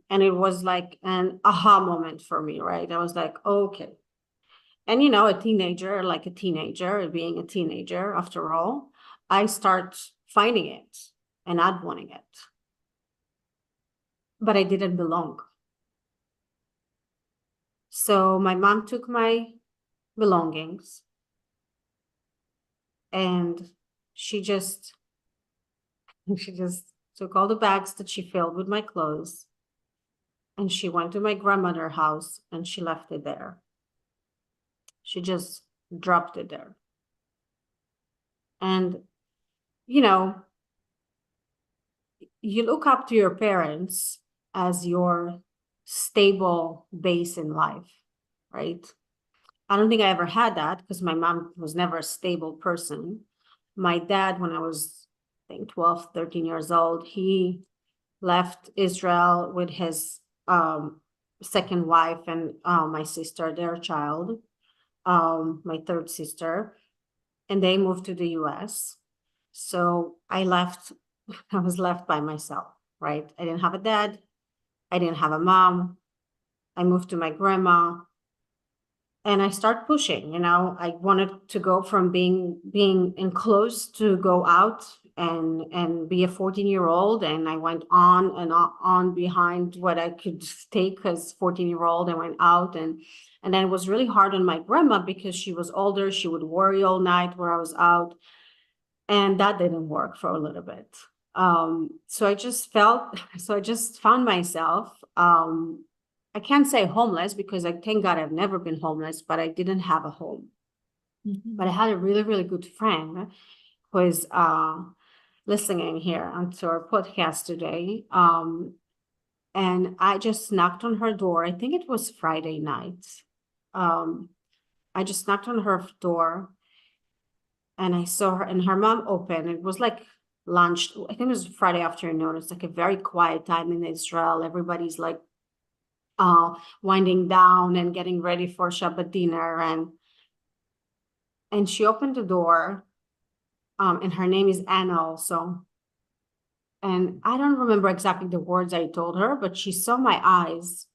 and it was like an aha moment for me, right? I was like, okay. And, a teenager, being a teenager, after all, I start finding it and not wanting it. But I didn't belong. So my mom took my belongings and she just took all the bags that she filled with my clothes and she went to my grandmother's house and she left it there. She just dropped it there. And, you look up to your parents as your stable base in life, right? I don't think I ever had that because my mom was never a stable person. My dad, when I was, I think, 12, 13 years old, he left Israel with his second wife and my sister, their child, my third sister, and they moved to the US. So I was left by myself, right? I didn't have a dad. I didn't have a mom. I moved to my grandma and I started pushing, I wanted to go from being enclosed to go out and be a 14-year-old. And I went on and on behind what I could take as 14-year-old. I went out and then it was really hard on my grandma because she was older. She would worry all night where I was out. And that didn't work for a little bit. So I just found myself, I can't say homeless because thank God I've never been homeless, but I didn't have a home. But I had a really, really good friend who is listening here onto our podcast today. And I just knocked on her door. I think it was Friday night. I just knocked on her door and I saw her and her mom opened. It was like lunch. I think it was Friday afternoon. It's like a very quiet time in Israel. Everybody's like winding down and getting ready for Shabbat dinner. And she opened the door, and her name is Anna also. And I don't remember exactly the words I told her, but she saw my eyes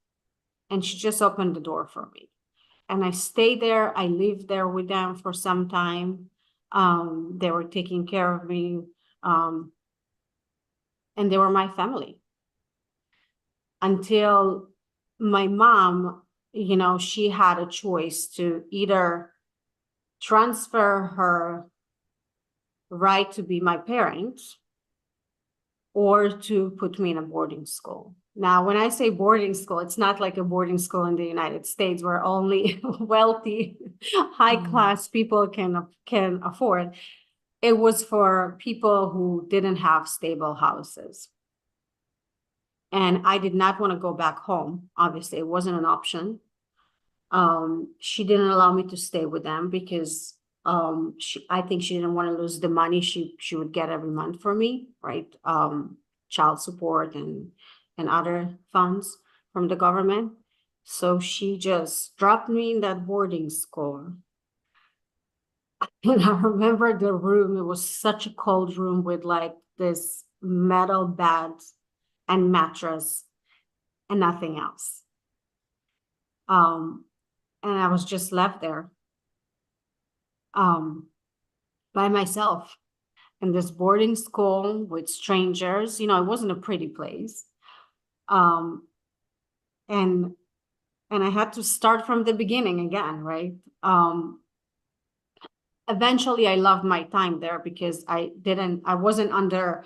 and she just opened the door for me. And I stayed there. I lived there with them for some time. They were taking care of me. And they were my family. Until my mom, she had a choice to either transfer her right to be my parent or to put me in a boarding school. Now, when I say boarding school, it's not like a boarding school in the United States where only wealthy, high-class people can afford. It was for people who didn't have stable houses. And I did not want to go back home. Obviously, it wasn't an option. She didn't allow me to stay with them because I think she didn't want to lose the money she would get every month for me, right? Child support and other funds from the government. So she just dropped me in that boarding school. And I remember the room, it was such a cold room with like this metal bed and mattress and nothing else. And I was just left there by myself in this boarding school with strangers. It wasn't a pretty place. And I had to start from the beginning again, right? Eventually I loved my time there because I wasn't under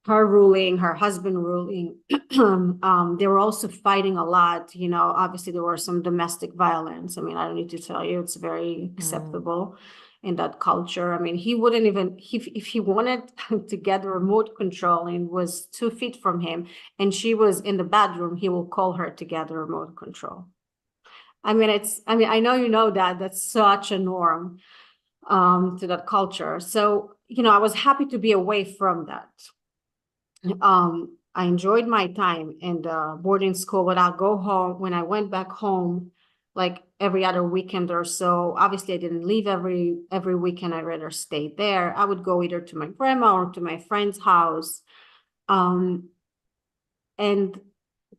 her ruling, her husband ruling. They were also fighting a lot. Obviously there was some domestic violence. I mean, I don't need to tell you, it's very acceptable in that culture. I mean, he wouldn't even, if he wanted to get the remote control and was 2 feet from him and she was in the bedroom, he will call her to get the remote control. I mean, I know that's such a norm to that culture. So, I was happy to be away from that. I enjoyed my time in the boarding school, but I'll go home when I went back home, like every other weekend or so. Obviously, I didn't leave every weekend. I rather stayed there. I would go either to my grandma or to my friend's house. And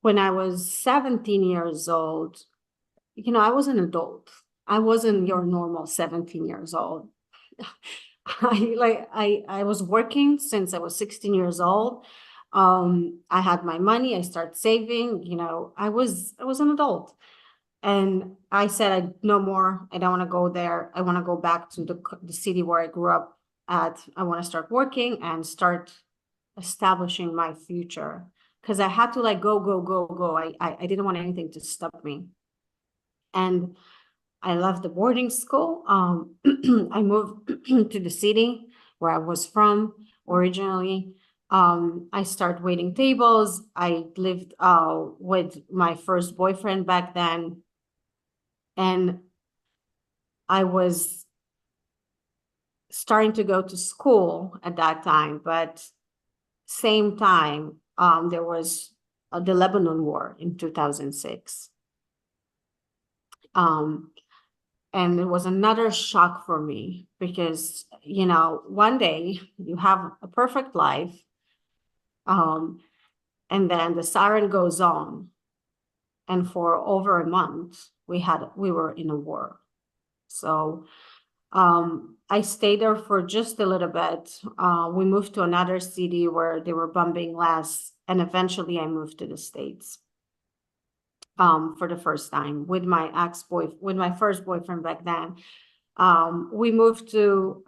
when I was 17 years old, I was an adult. I wasn't your normal 17 years old. I was working since I was 16 years old. I had my money. I started saving. I was an adult, and I said, no more. I don't want to go there. I want to go back to the city where I grew up at. I want to start working and start establishing my future because I had to go. I didn't want anything to stop me, and I left the boarding school. I moved to the city where I was from originally. I started waiting tables. I lived with my first boyfriend back then. And I was starting to go to school at that time. But same time, there was the Lebanon War in 2006. And it was another shock for me because, one day you have a perfect life, and then the siren goes on. And for over a month, we were in a war. So I stayed there for just a little bit. We moved to another city where they were bombing less. And eventually I moved to the States. For the first time with my first boyfriend back then. We moved to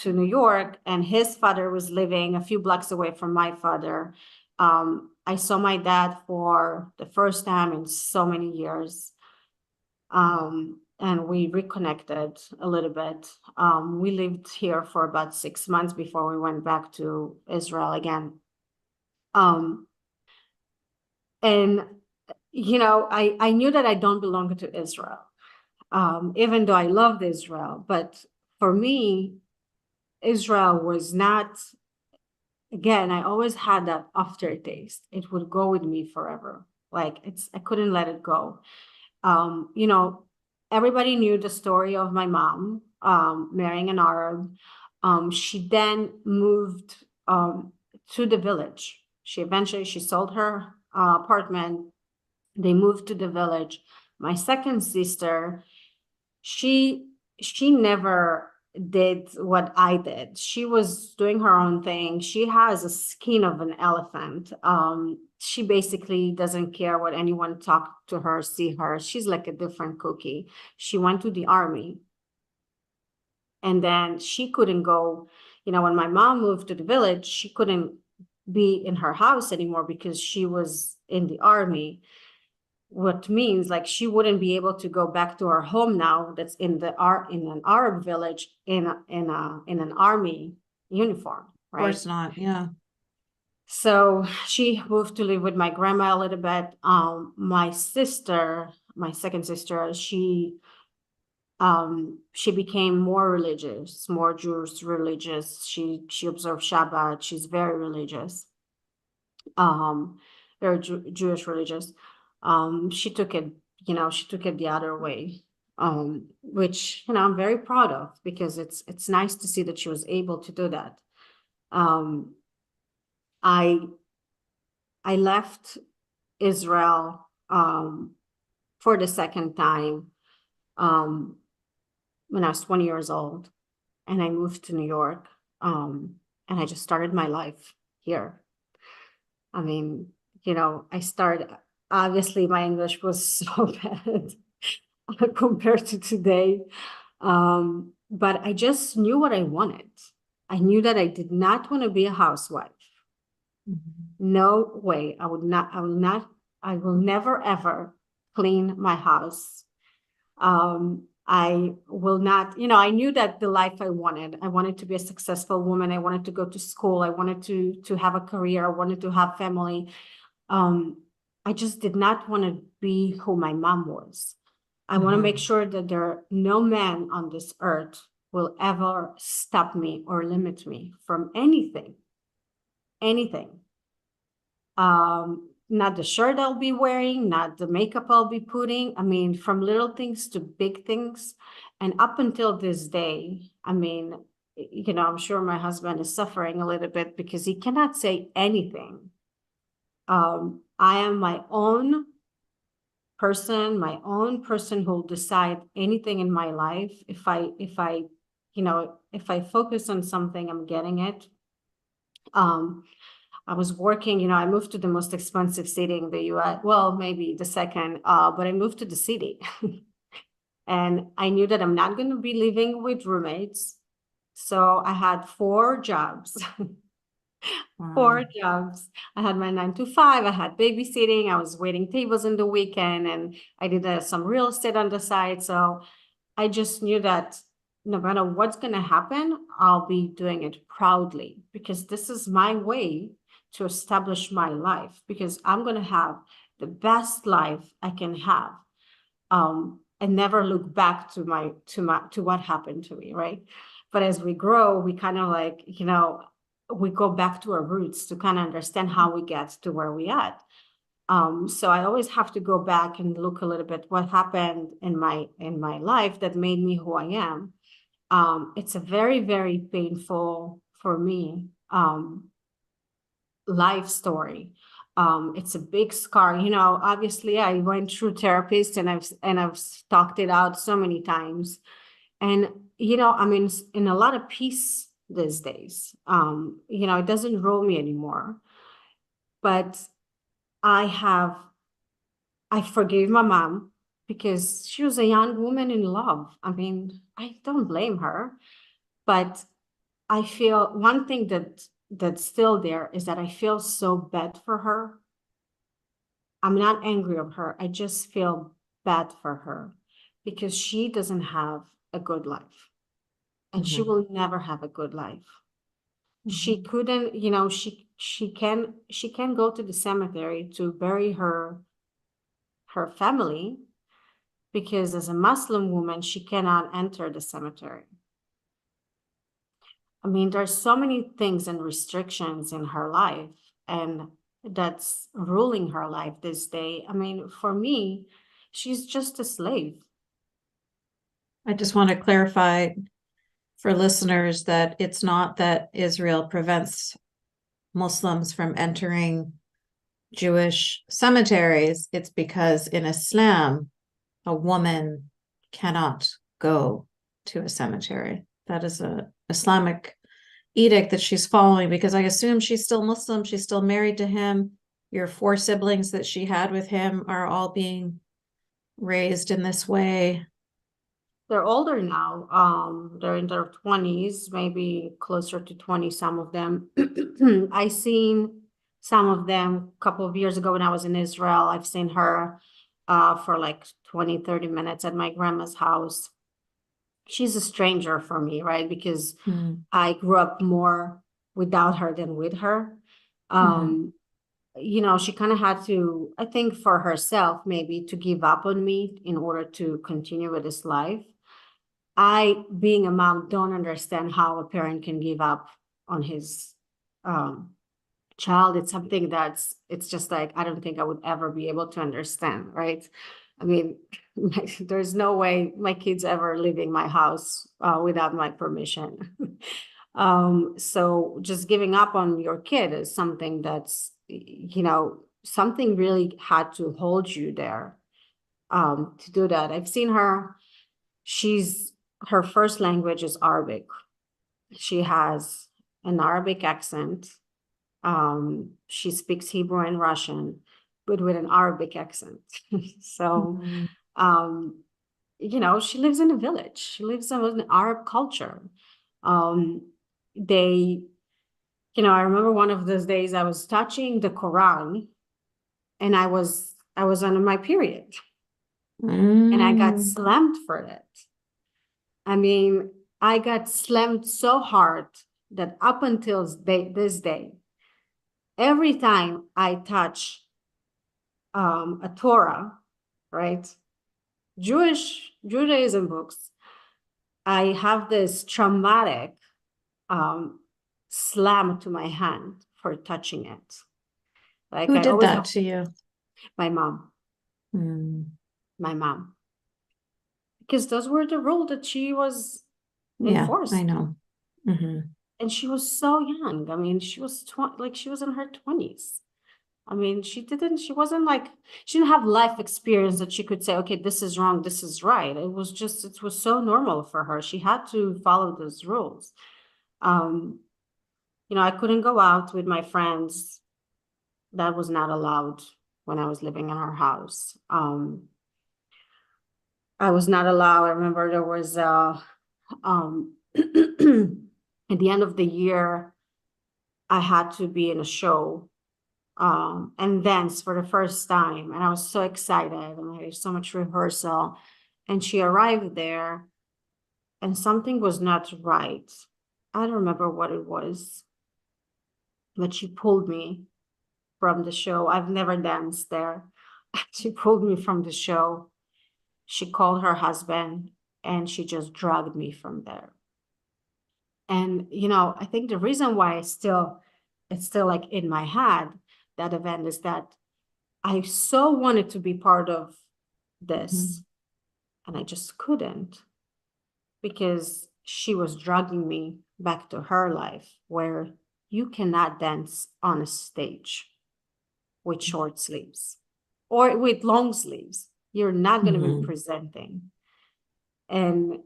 New York, and his father was living a few blocks away from my father. I saw my dad for the first time in so many years. And we reconnected a little bit. We lived here for about 6 months before we went back to Israel again. And, I knew that I don't belong to Israel, even though I loved Israel. But for me, Israel was not, again, I always had that aftertaste. It would go with me forever. Like I couldn't let it go. Everybody knew the story of my mom marrying an Arab. She then moved to the village. She sold her apartment. They moved to the village. My second sister, she never did what I did. She was doing her own thing. She has a skin of an elephant. She basically doesn't care what anyone talk to her, see her. She's like a different cookie. She went to the army. And then she couldn't go, when my mom moved to the village, she couldn't be in her house anymore because she was in the army. What means like she wouldn't be able to go back to her home now that's in an Arab village in an army uniform, Of course not. Yeah. so she moved to live with my grandma a little bit. My second sister, she became more religious, more Jewish religious. She observed Shabbat. She's very religious, very Jewish religious. She took it the other way, which, I'm very proud of, because it's nice to see that she was able to do that. I left Israel, for the second time, when I was 20 years old, and I moved to New York, and I just started my life here. I mean, obviously my English was so bad compared to today. But I just knew what I wanted. I knew that I did not want to be a housewife. No way. I will never ever clean my house. I will not, I knew that the life I wanted to be a successful woman. I wanted to go to school. I wanted to have a career. I wanted to have family. I just did not want to be who my mom was. I want to make sure that there are no man on this earth will ever stop me or limit me from anything. Not the shirt I'll be wearing, not the makeup I'll be putting. I mean, from little things to big things. And up until this day, I mean, I'm sure my husband is suffering a little bit because he cannot say anything. I am my own person who will decide anything in my life. If I focus on something, I'm getting it. I was working, I moved to the most expensive city in the US, well, maybe the second, but I moved to the city. And I knew that I'm not going to be living with roommates. So I had 4 jobs. Wow. 4 jobs. I had my 9 to 5. I had babysitting. I was waiting tables in the weekend, and I did some real estate on the side. So I just knew that no matter what's going to happen, I'll be doing it proudly, because this is my way to establish my life, because I'm going to have the best life I can have, and never look back to what happened to me, right? But as we grow, we kind of like, we go back to our roots to kind of understand how we get to where we at. So I always have to go back and look a little bit what happened in my life that made me who I am. It's a very, very painful for me life story. It's a big scar. Obviously I went through therapists, and I've talked it out so many times. And, I'm in a lot of peace these days. It doesn't rule me anymore. But I forgave my mom. because she was a young woman in love. I mean, I don't blame her, but I feel one thing that's still there is that I feel so bad for her. I'm not angry of her. I just feel bad for her because she doesn't have a good life, and she Mhm. will never have a good life. She Mhm. couldn't, you know, she can go to the cemetery to bury her family because as a Muslim woman, she cannot enter the cemetery. I mean, there's so many things and restrictions in her life, and that's ruling her life this day. I mean, for me, she's just a slave. I just want to clarify for listeners that it's not that Israel prevents Muslims from entering Jewish cemeteries. It's because in Islam, a woman cannot go to a cemetery. That is a Islamic edict that she's following because I assume she's still Muslim. She's still married to him. Your four siblings that she had with him are all being raised in this way. They're older now. They're in their 20s, maybe closer to 20, some of them. I seen some of them a couple of years ago when I was in Israel. I've seen her for like 20, 30 minutes at my grandma's house. She's a stranger for me, right? Because Mm. I grew up more without her than with her. Mhm. Um, you know, she kind of had to, I think for herself, maybe to give up on me in order to continue with this life. I, being a mom, don't understand how a parent can give up on his um, child. It's something it's just like, I don't think I would ever be able to understand, right? I mean, there's no way my kid's ever leaving my house without my permission. So just giving up on your kid is something that's, you know, something really had to hold you there to do that. I've seen her, she's, her first language is Arabic. She has an Arabic accent. She speaks Hebrew and Russian, but with an Arabic accent. So, Mhm. um, you know, she lives in a village. She lives in an Arab culture. Um, they, you know, I remember one of those days I was touching the Quran and I was on my period and I got Mm. slammed for it. I mean, I got slammed so hard that up until this day, every time I touch a Torah, right? Judaism books, I have this traumatic um, slam to my hand for touching it. Like Who I did always that have to you? my mom, Mm. my mom, because those were the rules that she was Yeah, I enforced. know. Hmm. And she was so young. I mean, she was like she was in her 20s. I mean, she wasn't like, she didn't have life experience that she could say, okay, this is wrong, this is right. It was so normal for her. She had to follow those rules. Um, you know, I couldn't go out with my friends. That was not allowed when I was living in her house. I was not allowed. I remember there was at the end of the year, I had to be in a show and dance for the first time. And I was so excited and there was so much rehearsal. And she arrived there and something was not right. I don't remember what it was, but she pulled me from the show. I've never danced there. She pulled me from the show. She called her husband and she just dragged me from there. And, you know, I think the reason why it's still like in my head, that event is that I so wanted to be part of this and I just couldn't because she was dragging me back to her life where you cannot dance on a stage with short sleeves or with long sleeves. You're not going to be Hmm. presenting. And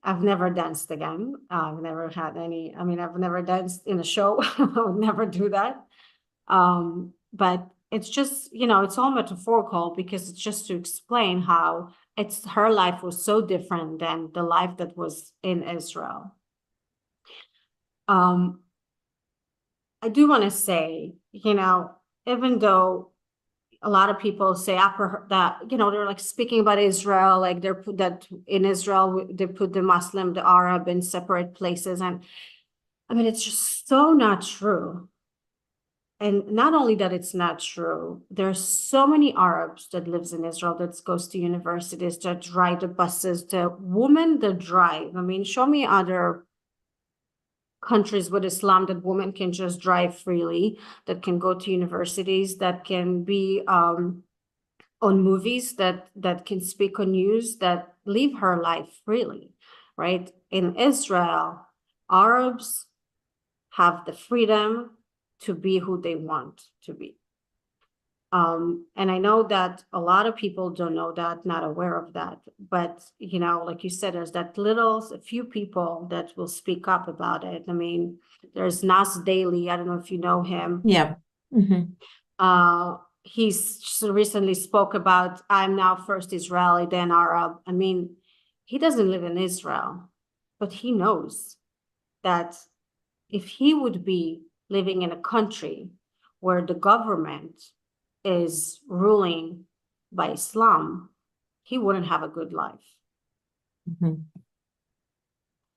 I've never danced again. I've never had I've never danced in a show. I would never do that. But it's just, it's all metaphorical, because it's just to explain how her life was so different than the life that was in Israel. I do want to say, even though a lot of people say that, they're like speaking about Israel, like that in Israel, they put the Muslim, the Arab in separate places. And I mean, it's just so not true. And not only that it's not true, there's so many Arabs that lives in Israel, that goes to universities, that drive the buses, the women that drive. I mean, show me other countries with Islam that women can just drive freely, that can go to universities, that can be on movies, that can speak on news, that live her life freely, right? In Israel, Arabs have the freedom to be who they want to be. And I know that a lot of people don't know that, not aware of that, but like you said, there's a few people that will speak up about it. I mean, there's Nas Daily. I don't know if you know him. Yeah. Mm-hmm. He's recently spoke about, I'm now first Israeli, then Arab. I mean, he doesn't live in Israel, but he knows that if he would be living in a country where the government is ruling by Islam, he wouldn't have a good life. Mm-hmm.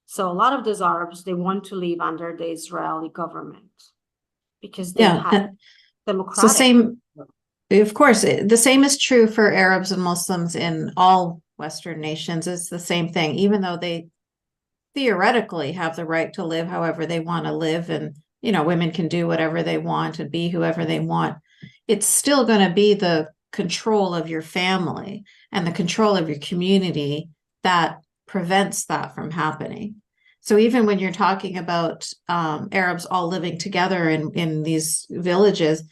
So a lot of those Arabs, they want to live under the Israeli government because they have democratic. So same, of course, the same is true for Arabs and Muslims in all Western nations. It's the same thing, even though they theoretically have the right to live however they want to live, and women can do whatever they want and be whoever they want. It's still going to be the control of your family and the control of your community that prevents that from happening. So even when you're talking about Arabs all living together in these villages,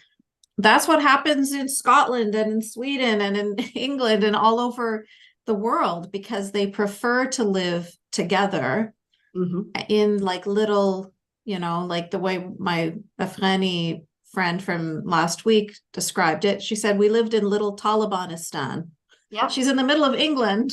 that's what happens in Scotland and in Sweden and in England and all over the world, because they prefer to live together in like little, like the way my Afghani friend from last week described it. She said, we lived in little Talibanistan. Yeah. She's in the middle of England,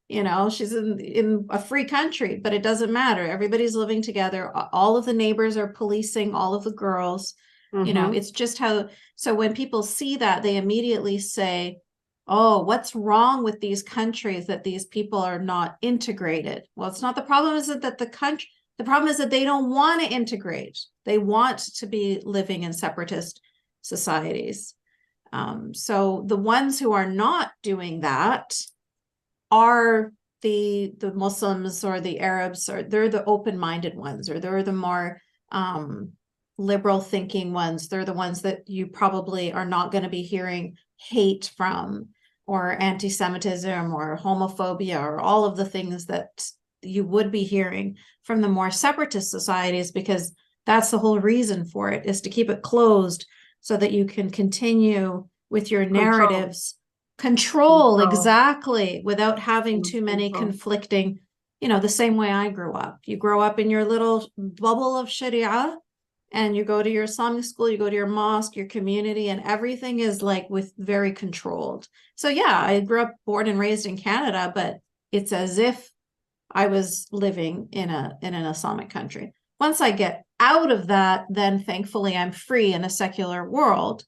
she's in a free country, but it doesn't matter. Everybody's living together. All of the neighbors are policing all of the girls. It's just how, so when people see that, they immediately say, oh, what's wrong with these countries that these people are not integrated? Well, it's not, the problem isn't that the problem is that they don't want to integrate. They want to be living in separatist societies. So the ones who are not doing that are the Muslims or the Arabs, or they're the open-minded ones, or they're the more liberal thinking ones. They're the ones that you probably are not going to be hearing hate from, or anti-Semitism or homophobia, or all of the things that you would be hearing from the more separatist societies, because that's the whole reason for it, is to keep it closed so that you can continue with your narratives. Control. Exactly, without having too many conflicting, the same way I grew up. You grow up in your little bubble of Sharia, and you go to your Islamic school, you go to your mosque, your community, and everything is like with very controlled. So yeah, I grew up, born and raised in Canada, but it's as if I was living in an Islamic country. Once I get out of that, then thankfully I'm free in a secular world.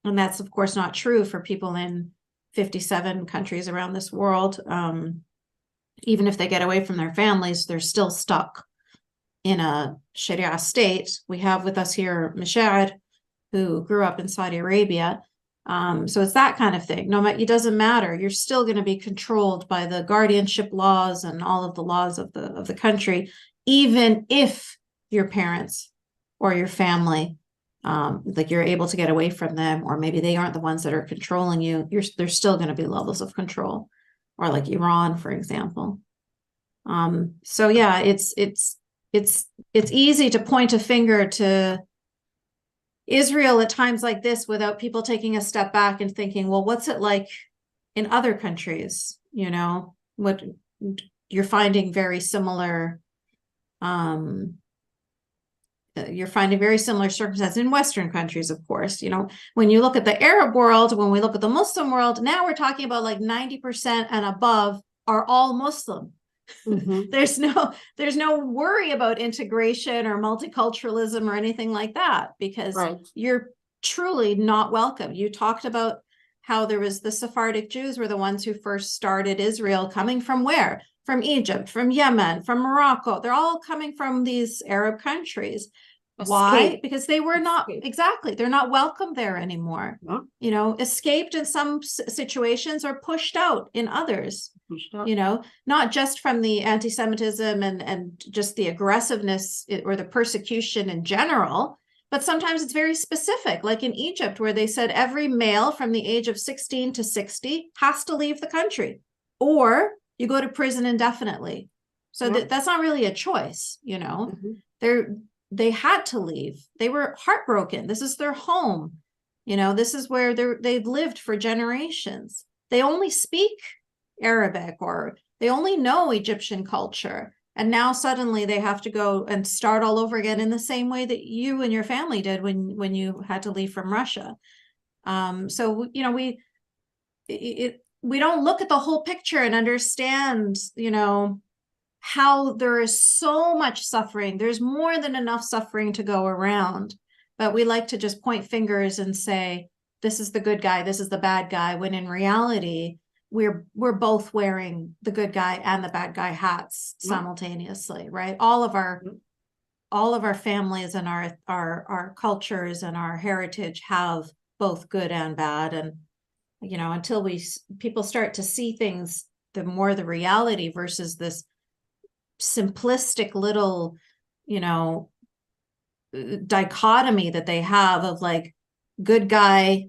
And that's of course not true for people in 57 countries around this world. Even if they get away from their families, they're still stuck in a Sharia state. We have with us here Mashad, who grew up in Saudi Arabia. So it's that kind of thing. No matter, it doesn't matter. You're still going to be controlled by the guardianship laws and all of the laws of the country, even if your parents or your family, like you're able to get away from them, or maybe they aren't the ones that are controlling you. There's still going to be levels of control, or like Iran, for example. So yeah, it's easy to point a finger to Israel at times like this without people taking a step back and thinking, well, what's it like in other countries? What you're finding very similar you're finding very similar circumstances in Western countries, of course. When you look at the Arab world, when we look at the Muslim world, now we're talking about like 90% and above are all Muslim. Mhm. There's no worry about integration or multiculturalism or anything like that, because Right. you're truly not welcome. You talked about how there was the Sephardic Jews were the ones who first started Israel, coming from where? From Egypt, from Yemen, from Morocco. They're all coming from these Arab countries. Why? Escape. Because they were not, Escape. exactly, they're not welcome there anymore. Yeah. Escaped in some situations or pushed out in others. Pushed out. Not just from the anti-Semitism and just the aggressiveness or the persecution in general, but sometimes it's very specific, like in Egypt, where they said every male from the age of 16 to 60 has to leave the country, or you go to prison indefinitely. So Yeah. that's not really a choice, Mhm. They had to leave. They were heartbroken. This is their home. This is where they've lived for generations. They only speak Arabic, or they only know Egyptian culture. And now suddenly they have to go and start all over again in the same way that you and your family did when you had to leave from Russia. So, we don't look at the whole picture and understand, how there is so much suffering. There's more than enough suffering to go around, but we like to just point fingers and say, this is the good guy, this is the bad guy, when in reality, we're both wearing the good guy and the bad guy hats simultaneously, right? All of our families and our cultures and our heritage have both good and bad. And, until people start to see things, the more the reality versus this simplistic little, dichotomy that they have of like good guy,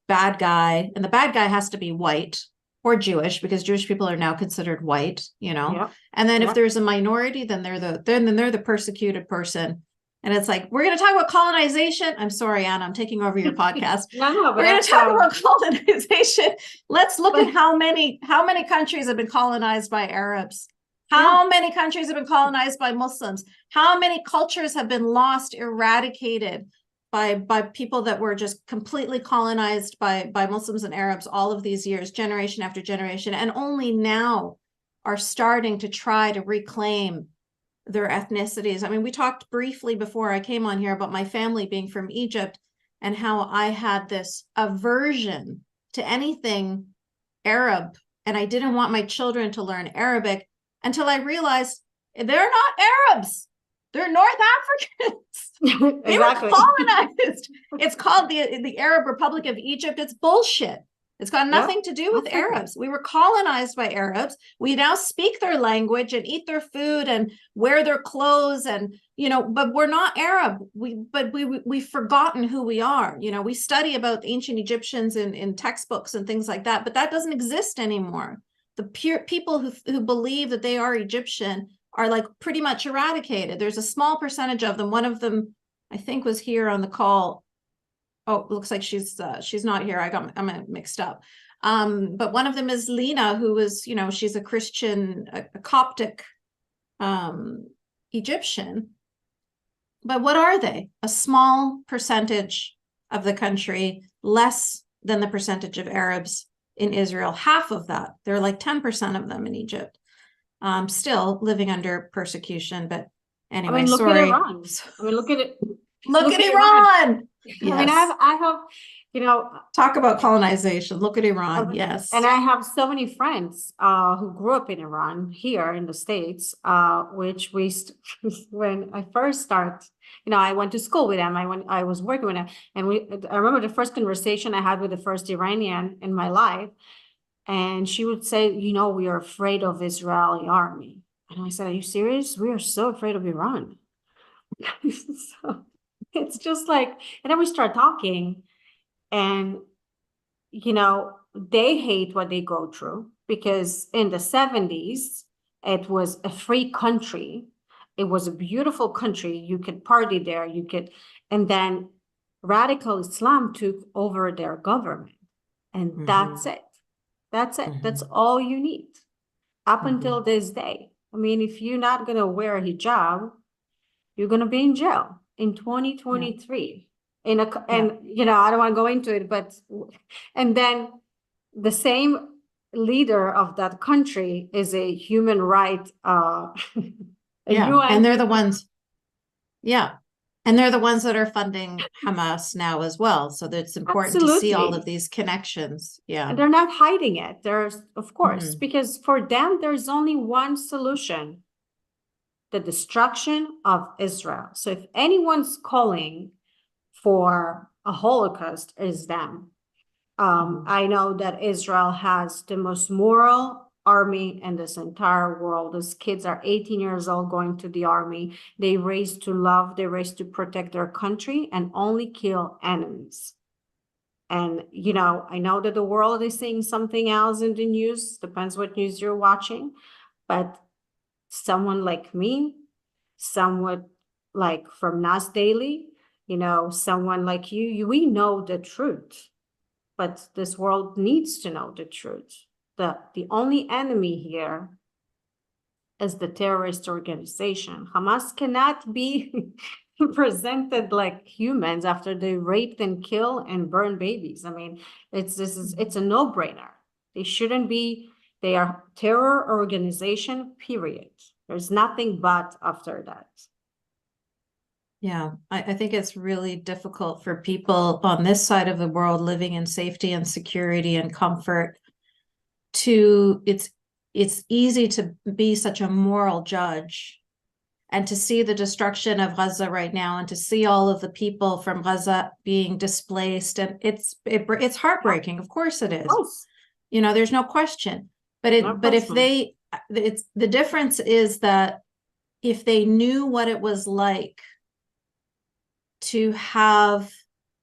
bad guy, and the bad guy has to be white or Jewish, because Jewish people are now considered white, Yeah. and then Yeah. if there's a minority, then they're the persecuted person. And it's like, we're going to talk about colonization. I'm sorry, Anna, I'm taking over your podcast. No, but We're going to talk about colonization. Let's look at how many countries have been colonized by Arabs. How many countries have been colonized by Muslims? How many cultures have been lost, eradicated by people that were just completely colonized by Muslims and Arabs all of these years, generation after generation, and only now are starting to try to reclaim their ethnicities. I mean, we talked briefly before I came on here about my family being from Egypt and how I had this aversion to anything Arab, and I didn't want my children to learn Arabic until I realized they're not Arabs. They're North Africans. They were colonized. It's called the Arab Republic of Egypt. It's bullshit. It's got nothing to do with Arabs. We were colonized by Arabs. We now speak their language and eat their food and wear their clothes, and but we're not Arab. We've forgotten who we are. We study about ancient Egyptians in textbooks and things like that, but that doesn't exist anymore. The pure people who believe that they are Egyptian are like pretty much eradicated. There's a small percentage of them. One of them, I think, was here on the call. Oh, it looks like she's not here. I'm mixed up. But one of them is Lena, who is, she's a Christian, a Coptic Egyptian. But what are they? A small percentage of the country, less than the percentage of Arabs in Israel, half of that. There are like 10% of them in Egypt, still living under persecution. But anyway, look sorry. at Iran. Look at it. Look at Iran. Yes. I mean, I have, talk about colonization. Look at Iran. Yes. And I have so many friends who grew up in Iran here in the States, which when I first started, I went to school with them. I was working with them, and I remember the first conversation I had with the first Iranian in my life, and she would say, we are afraid of Israeli army. And I said, are you serious? We are so afraid of Iran. So it's just like, and then we start talking, and they hate what they go through, because in the 70s it was a free country. It was a beautiful country. You could party there, and then radical Islam took over their government, and that's it. That's all you need up until this day. I mean, if you're not going to wear a hijab, you're going to be in jail. in 2023 in a, and you know, I don't want to go into it, but and then the same leader of that country is a human right a UN. And they're the ones, and they're the ones that are funding Hamas now as well. So it's important to see all of these connections. And they're not hiding it. There's, of course, because for them, there's only one solution: the destruction of Israel. So if anyone's calling for a Holocaust, is them. I know that Israel has the most moral army in this entire world. These kids are 18 years old going to the army. They raised to love, they raised to protect their country and only kill enemies. And, you know, I know that the world is saying something else in the news, depends what news you're watching, but someone like me, someone like from Nas Daily, you know, someone like you, we know the truth, but this world needs to know the truth. The only enemy here is the terrorist organization. Hamas cannot be presented like humans after they raped and kill and burn babies. I mean, it's a no-brainer. They shouldn't be. They are terror organization, period. There's nothing but after that. Yeah, I think it's really difficult for people on this side of the world living in safety and security and comfort to, it's easy to be such a moral judge and to see the destruction of Gaza right now and to see all of the people from Gaza being displaced. And it's heartbreaking. Of course it is. You know, there's no question. But if it's the difference is that if they knew what it was like to have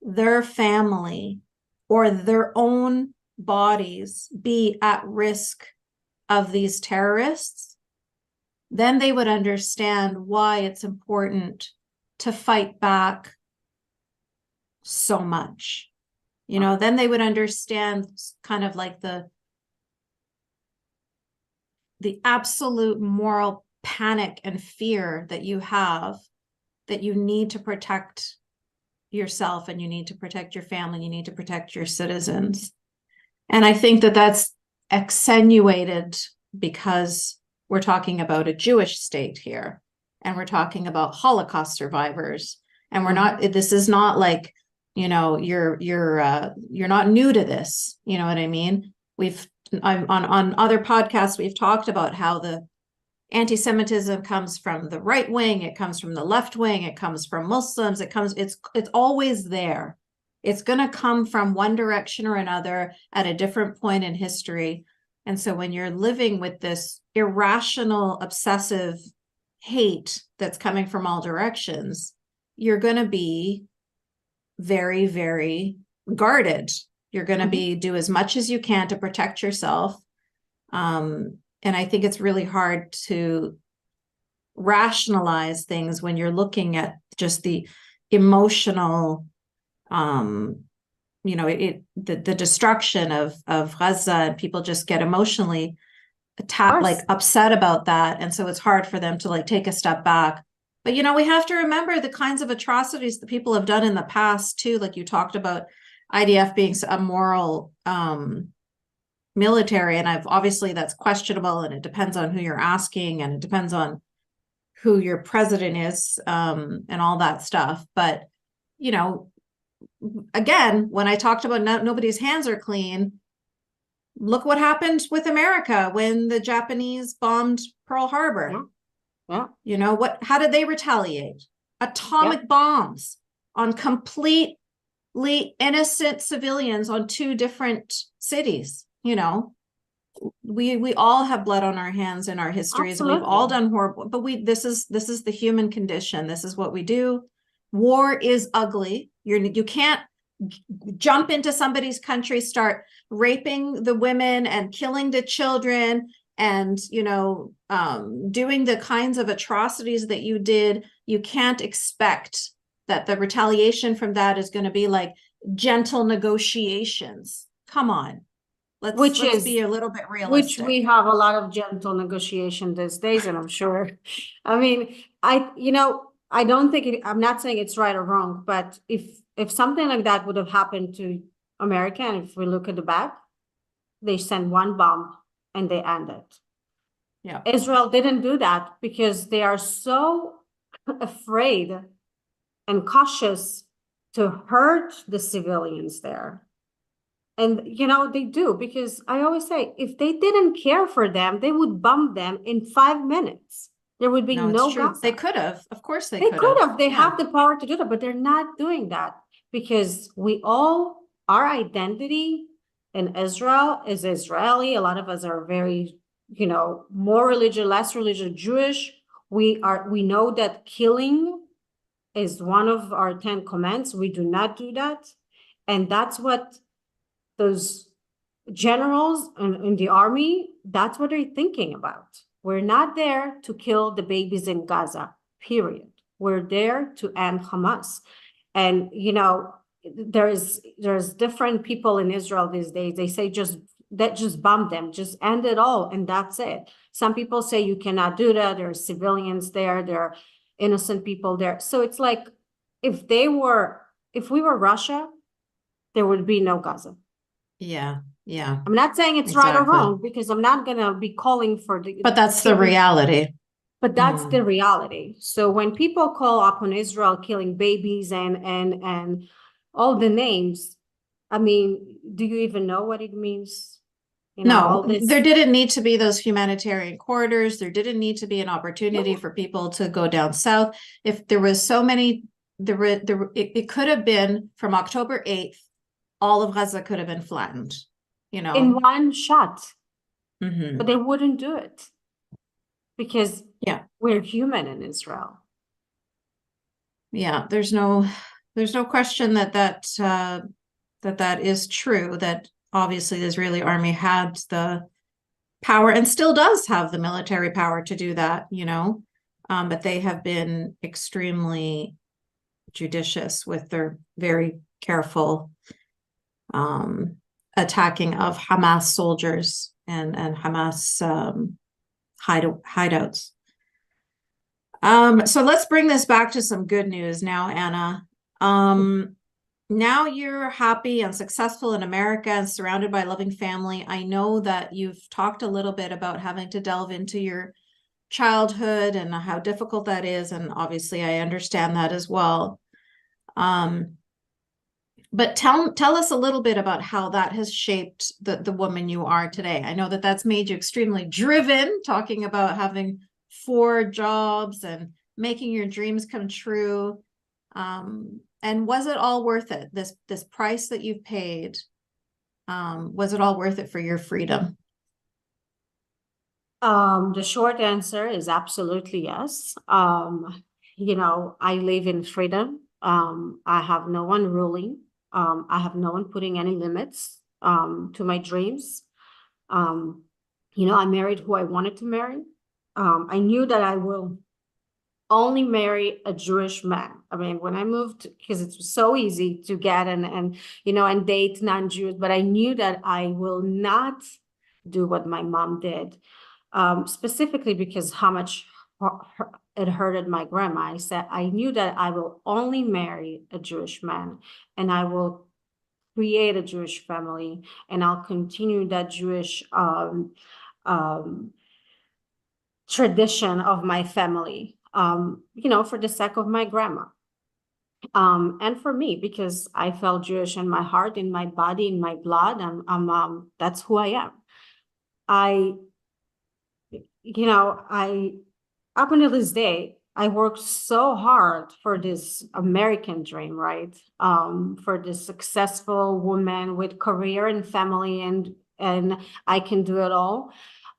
their family or their own bodies be at risk of these terrorists, then they would understand why it's important to fight back so much. You know, then they would understand kind of like the absolute moral panic and fear that you have, that you need to protect yourself and you need to protect your family, you need to protect your citizens. And I think that that's accentuated because we're talking about a Jewish state here, and we're talking about Holocaust survivors, and we're not, this is not like, you know, you're not new to this, you know what I mean? On other podcasts, we've talked about how the anti-Semitism comes from the right wing, it comes from the left wing, it comes from Muslims, it's always there. It's going to come from one direction or another at a different point in history. And so when you're living with this irrational, obsessive hate that's coming from all directions, you're going to be very, very guarded. You're going to be do as much as you can to protect yourself. And I think it's really hard to rationalize things when you're looking at just the emotional, you know, the destruction of Gaza, and people just get emotionally upset about that. And so it's hard for them to like take a step back. But, you know, we have to remember the kinds of atrocities that people have done in the past too. Like you talked about IDF being a moral, military, and obviously that's questionable, and it depends on who you're asking, and it depends on who your president is, and all that stuff. But, you know, again, when I talked about nobody's hands are clean, look what happened with America when the Japanese bombed Pearl Harbor. You know, how did they retaliate? Atomic bombs on completely innocent civilians on 2 different cities. You know, we all have blood on our hands in our histories. And we've all done horrible, but this is the human condition. This is what we do. War is ugly. You can't jump into somebody's country, start raping the women and killing the children, and, you know, doing the kinds of atrocities that you did. You can't expect that the retaliation from that is going to be like gentle negotiations. Come on. Let's be a little bit realistic. Which we have a lot of gentle negotiation these days, and I'm sure. I mean, I don't think I'm not saying it's right or wrong, but if something like that would have happened to America, and if we look at the back, they send one bomb and they end it. Yeah. Israel didn't do that because they are so afraid and cautious to hurt the civilians there. And, they do, because I always say, if they didn't care for them, they would bomb them in 5 minutes. There would be No, it's no true. Gaza. They could have. Of course they They could could have. have. They Yeah. have the power to do that, but they're not doing that because our identity in Israel is Israeli. A lot of us are very, more religious, less religious, Jewish. We know that killing is one of our 10 commands. We do not do that. And that's what those generals in the army, that's what they're thinking about. We're not there to kill the babies in Gaza, period. We're there to end Hamas. And, there's different people in Israel these days. They say just bomb them, just end it all, and that's it. Some people say you cannot do that. There are civilians there. There are innocent people there. So it's like, if we were Russia, there would be no Gaza. Yeah. Yeah. I'm not saying it's right or Exactly. wrong, because I'm not going to be calling for But that's the reality. But that's the reality. So when people call upon Israel killing babies and all the names, I mean, do you even know what it means? No, there didn't need to be those humanitarian corridors. There didn't need to be an opportunity for people to go down south. If there was so many, it could have been from October 8th, all of Gaza could have been flattened, in one shot. Mm-hmm. But they wouldn't do it because we're human in Israel. Yeah, there's no question that is true, that obviously the Israeli army had the power and still does have the military power to do that, but they have been extremely judicious with their very careful attacking of Hamas soldiers and Hamas hideouts. So let's bring this back to some good news now, Anna. Now you're happy and successful in America and surrounded by a loving family. I know that you've talked a little bit about having to delve into your childhood and how difficult that is. And obviously I understand that as well. But tell us a little bit about how that has shaped the woman you are today. I know that that's made you extremely driven, talking about having 4 jobs and making your dreams come true. And was it all worth it? This price that you've paid, was it all worth it for your freedom? The short answer is absolutely yes. I live in freedom. I have no one ruling. I have no one putting any limits to my dreams. I married who I wanted to marry. I knew that I will only marry a Jewish man. I mean, when I moved, because it's so easy to get and date non-Jews, but I knew that I will not do what my mom did, specifically because how much it hurted my grandma. I knew that I will only marry a Jewish man, and I will create a Jewish family, and I'll continue that Jewish tradition of my family, for the sake of my grandma. And for me, because I felt Jewish in my heart, in my body, in my blood, and that's who I am. I up until this day, I worked so hard for this American dream, right? For this successful woman with career and family, and I can do it all.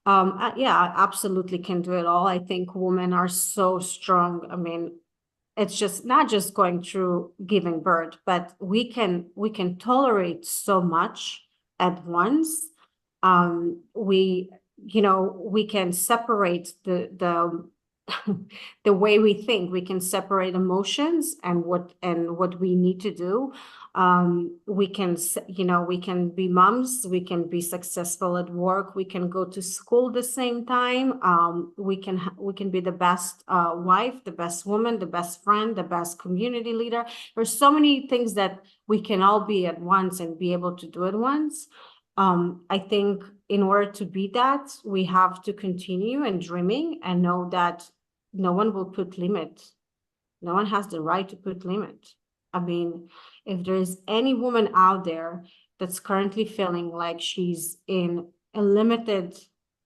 I absolutely can do it all. I think women are so strong. I mean, it's just not just going through giving birth, but we can tolerate so much at once. We can separate the the way we think. We can separate emotions and what we need to do. We can, we can be moms, we can be successful at work, we can go to school at the same time. We can be the best wife, the best woman, the best friend, the best community leader. There's so many things that we can all be at once and be able to do at once. I think in order to be that, we have to continue and dreaming and know that no one will put limit. No one has the right to put limit. I mean, if there's any woman out there that's currently feeling like she's in a limited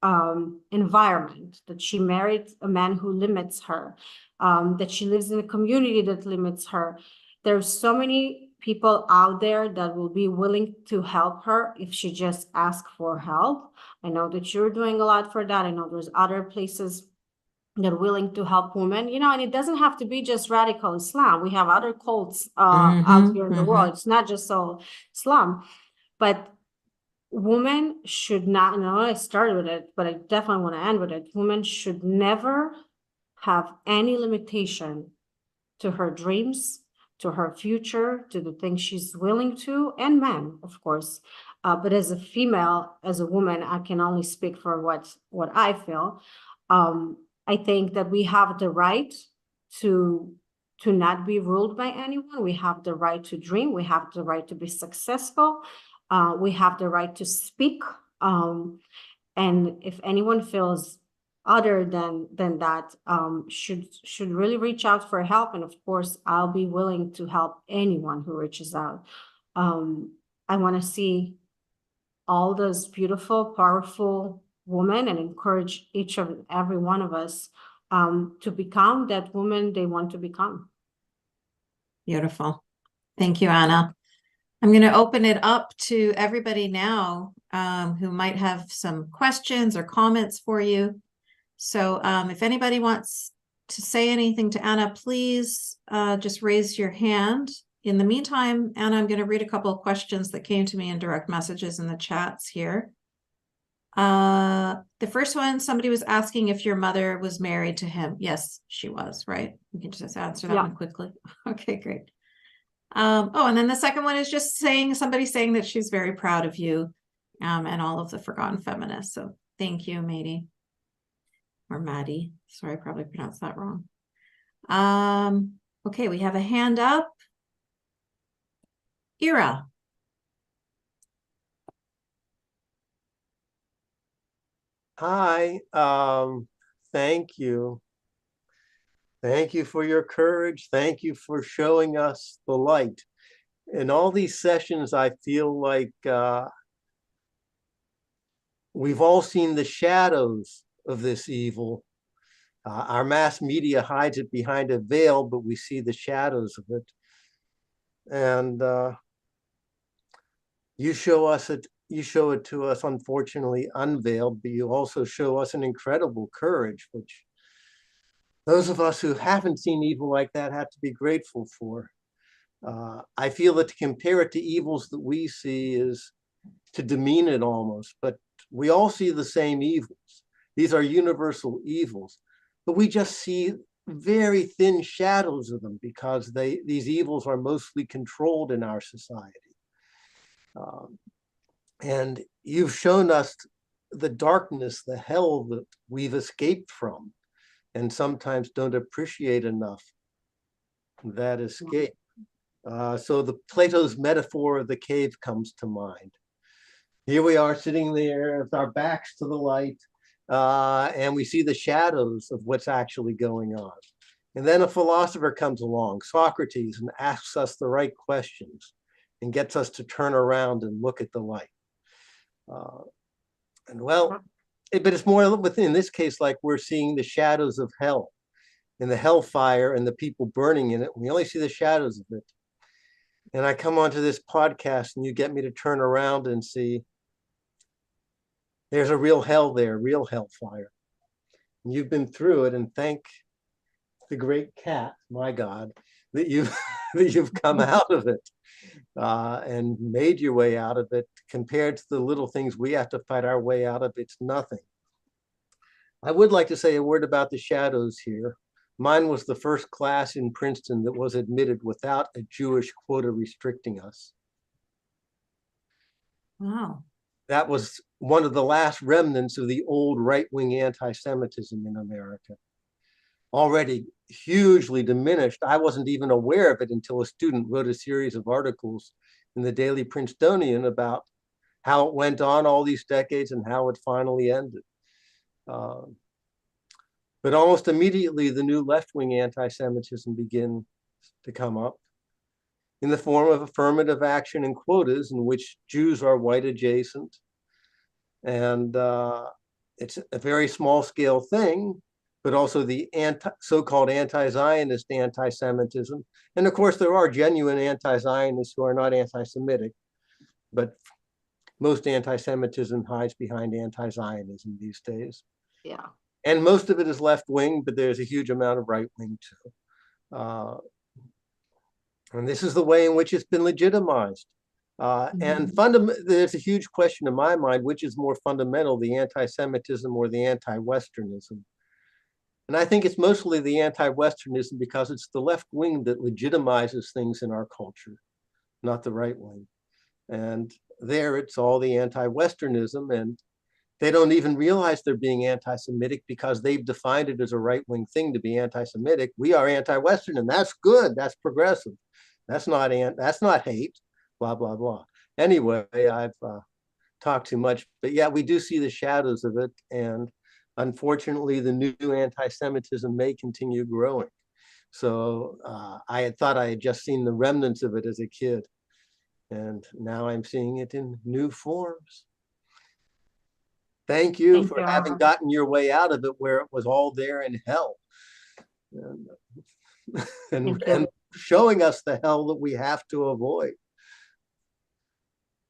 environment, that she married a man who limits her, that she lives in a community that limits her, there's so many people out there that will be willing to help her if she just asks for help. I know that you're doing a lot for that. I know there's other places that are willing to help women, and it doesn't have to be just radical Islam. We have other cults out here in the world. It's not just all Islam, but women should not, and I started with it, but I definitely want to end with it. Women should never have any limitation to her dreams, to her future, to the things she's willing to, and men, of course. But as a female, as a woman, I can only speak for what I feel. I think that we have the right to not be ruled by anyone. We have the right to dream. We have the right to be successful. We have the right to speak. And if anyone feels other than that, should really reach out for help. And of course, I'll be willing to help anyone who reaches out. I want to see all those beautiful, powerful women and encourage each of every one of us to become that woman they want to become. Beautiful. Thank you, Anna. I'm going to open it up to everybody now who might have some questions or comments for you. So if anybody wants to say anything to Anna, please just raise your hand. In the meantime, Anna, I'm going to read a couple of questions that came to me in direct messages in the chats here. The first one, somebody was asking if your mother was married to him. Yes, she was, right? We can just answer that one quickly. Okay, great. And then the second one is just somebody saying that she's very proud of you and all of the Forgotten Feminists. So thank you, Mady. Or Maddie. Sorry, I probably pronounced that wrong. Okay, we have a hand up. Ira. Hi, thank you. Thank you for your courage. Thank you for showing us the light. In all these sessions, I feel like we've all seen the shadows of this evil. Our mass media hides it behind a veil, but we see the shadows of it. And you show it to us, unfortunately, unveiled, but you also show us an incredible courage, which those of us who haven't seen evil like that have to be grateful for. I feel that to compare it to evils that we see is to demean it almost, but we all see the same evils. These are universal evils, but we just see very thin shadows of them because these evils are mostly controlled in our society. And you've shown us the darkness, the hell that we've escaped from, and sometimes don't appreciate enough that escape. So the Plato's metaphor of the cave comes to mind. Here we are sitting there with our backs to the light, and we see the shadows of what's actually going on. And then a philosopher comes along, Socrates, and asks us the right questions and gets us to turn around and look at the light. But it's more within this case, like we're seeing the shadows of hell and the hellfire and the people burning in it. We only see the shadows of it. And I come onto this podcast and you get me to turn around and see there's a real hell there, real hellfire. And you've been through it, and thank the great cat, my God, that you've come out of it and made your way out of it. Compared to the little things we have to fight our way out of, it's nothing. I would like to say a word about the shadows here. Mine was the first class in Princeton that was admitted without a Jewish quota restricting us. Wow. That was one of the last remnants of the old right-wing anti-Semitism in America. Already hugely diminished. I wasn't even aware of it until a student wrote a series of articles in the Daily Princetonian about how it went on all these decades and how it finally ended. But almost immediately, the new left-wing anti-Semitism began to come up in the form of affirmative action and quotas in which Jews are white adjacent. And it's a very small scale thing, but also the so-called anti-Zionist anti-Semitism. And of course, there are genuine anti-Zionists who are not anti-Semitic, but most anti-Semitism hides behind anti-Zionism these days. Yeah. And most of it is left-wing, but there's a huge amount of right-wing too. And this is the way in which it's been legitimized. And there's a huge question in my mind, which is more fundamental, the anti-Semitism or the anti-Westernism? And I think it's mostly the anti-Westernism because it's the left wing that legitimizes things in our culture, not the right wing. And there it's all the anti-Westernism, and they don't even realize they're being anti-Semitic because they've defined it as a right-wing thing to be anti-Semitic. We are anti-Western, and that's good. That's progressive. That's not hate. Blah blah blah. Anyway, I've talked too much, but yeah, we do see the shadows of it, and unfortunately, the new anti-Semitism may continue growing. So I had thought I had just seen the remnants of it as a kid, and now I'm seeing it in new forms. Thank you for having gotten your way out of it where it was all there in hell, and showing us the hell that we have to avoid.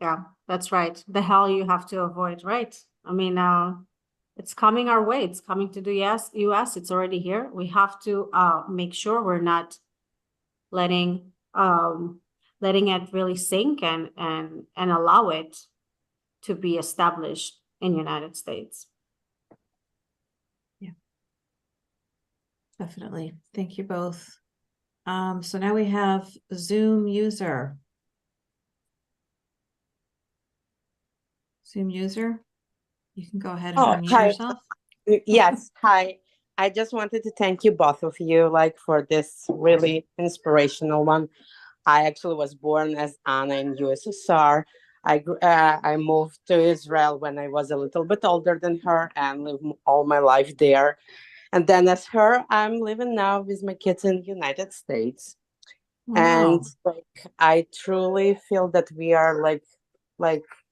Yeah, that's right. The hell you have to avoid, right? I mean, it's coming our way. It's coming to the US. It's already here. We have to make sure we're not letting it really sink and allow it to be established in the United States. Yeah, definitely. Thank you both. So now we have Zoom user. Zoom user, you can go ahead and unmute yourself. Yes, hi. I just wanted to thank you, both of you, for this really inspirational one. I actually was born as Anna in USSR. I moved to Israel when I was a little bit older than her and lived all my life there. And then as her, I'm living now with my kids in the United States. Wow. And I truly feel that we are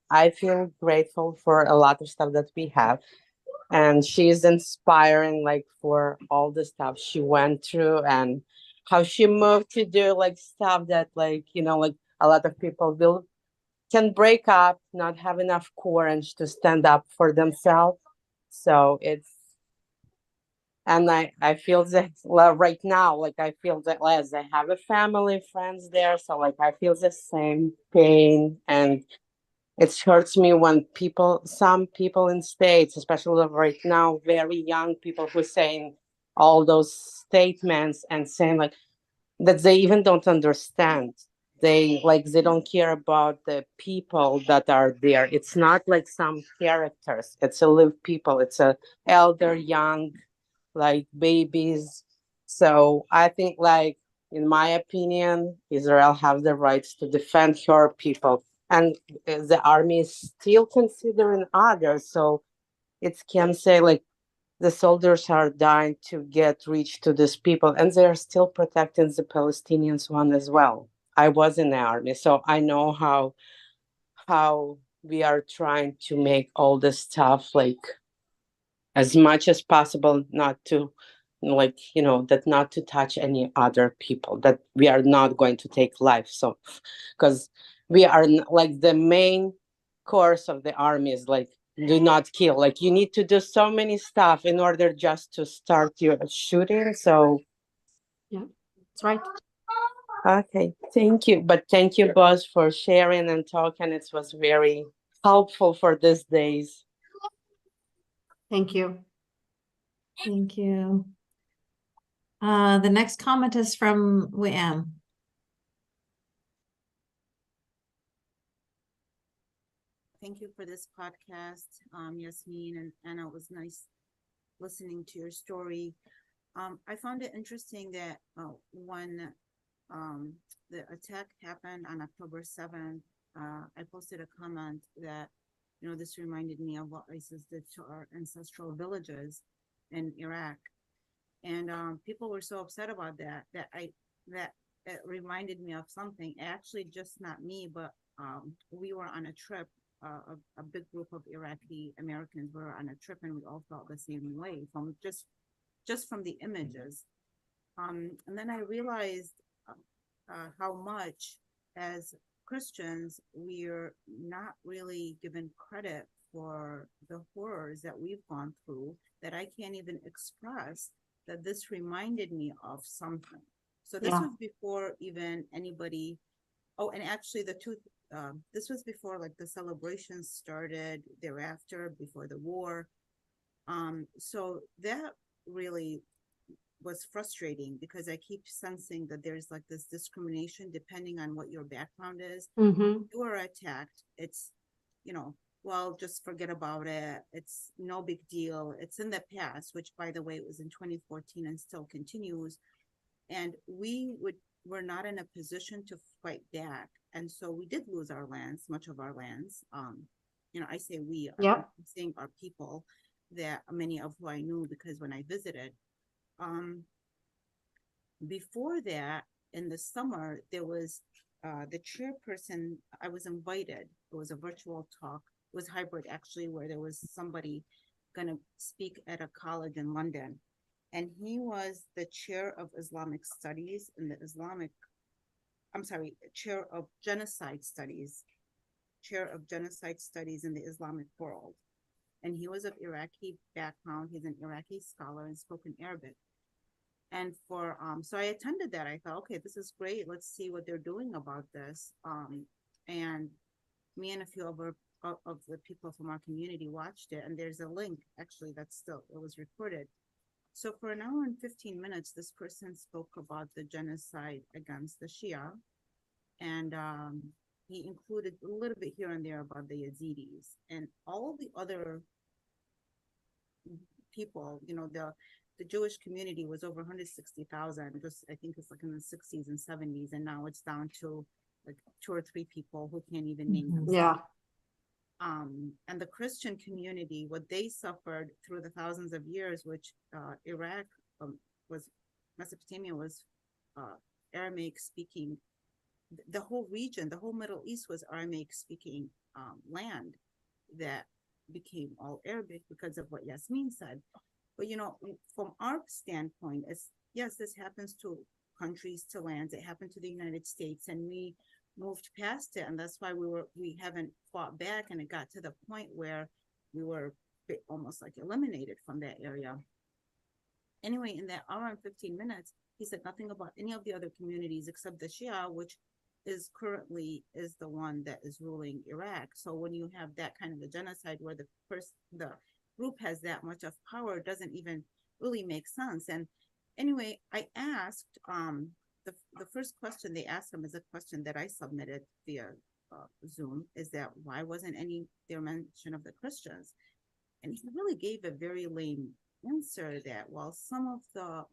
I feel grateful for a lot of stuff that we have. And she's inspiring, for all the stuff she went through and how she moved to do, stuff that, a lot of people can break up, not have enough courage to stand up for themselves. So and I feel that right now, I feel that as I have a family, friends there. So, I feel the same pain, and it hurts me when some people in states, especially right now, very young people who are saying all those statements and saying that they even don't understand. They don't care about the people that are there. It's not some characters. It's a live people. It's a elder, young, babies. So I think in my opinion, Israel has the rights to defend her people. And the army is still considering others. So it can say the soldiers are dying to get reach to these people, and they're still protecting the Palestinians one as well. I was in the army, so I know how we are trying to make all this stuff as much as possible, not to that not to touch any other people, that we are not going to take life. So because we are the main course of the army is do not kill. You need to do so many stuff in order just to start your shooting. So yeah, that's right. Okay, thank you. But thank you both for sharing and talking. It was very helpful for these days. Thank you. Thank you. The next comment is from Wim. Thank you for this podcast, Yasmine and Anna. It was nice listening to your story. I found it interesting that when the attack happened on October 7th, I posted a comment that, you know, this reminded me of what ISIS did to our ancestral villages in Iraq. And people were so upset about that it reminded me of something. Actually, just not me, but we were on a trip. A big group of Iraqi Americans were on a trip, and we all felt the same way from just from the images. And then I realized how much, as Christians, we're not really given credit for the horrors that we've gone through, that I can't even express, that this reminded me of something. So this was before even anybody, oh, and actually this was before like the celebrations started, thereafter, before the war. So that really was frustrating, because I keep sensing that there's like this discrimination depending on what your background is. You were attacked, it's, you know, well, just forget about it, it's no big deal, it's in the past, which by the way, it was in 2014 and still continues. And we're not in a position to fight back. And so we did lose our lands, much of our lands. You know, I say we, I'm saying our people, that many of who I knew, because when I visited, before that, in the summer, there was the chairperson, I was invited, it was a virtual talk, it was hybrid actually, where there was somebody gonna speak at a college in London. And he was the chair of Islamic studies in the chair of genocide studies in the Islamic world. And he was of Iraqi background. He's an Iraqi scholar and spoke in Arabic. And so I attended that. I thought, okay, this is great. Let's see what they're doing about this. And me and a few of the people from our community watched it. And there's a link, actually, it was recorded. So for an hour and 15 minutes, this person spoke about the genocide against the Shia. And he included a little bit here and there about the Yazidis. And all the other people, you know, the Jewish community was over 160,000. Just, I think it's like in the 60s and 70s. And now it's down to like 2 or 3 people who can't even name themselves. And the Christian community, what they suffered through the thousands of years, which Iraq was, Mesopotamia was Aramaic speaking. The whole region, the whole Middle East was Aramaic speaking land that became all Arabic because of what Yasmine said. But, you know, from our standpoint, yes, this happens to countries, to lands. It happened to the United States, and we moved past it, and that's why we haven't fought back, and it got to the point where we were almost like eliminated from that area. Anyway, in that hour and 15 minutes, he said nothing about any of the other communities except the Shia, which is currently the one that is ruling Iraq. So when you have that kind of a genocide where the group has that much of power, it doesn't even really make sense. And anyway, I asked the first question they asked him is a question that I submitted via Zoom, is that why wasn't their mention of the Christians? And he really gave a very lame answer that while some of the,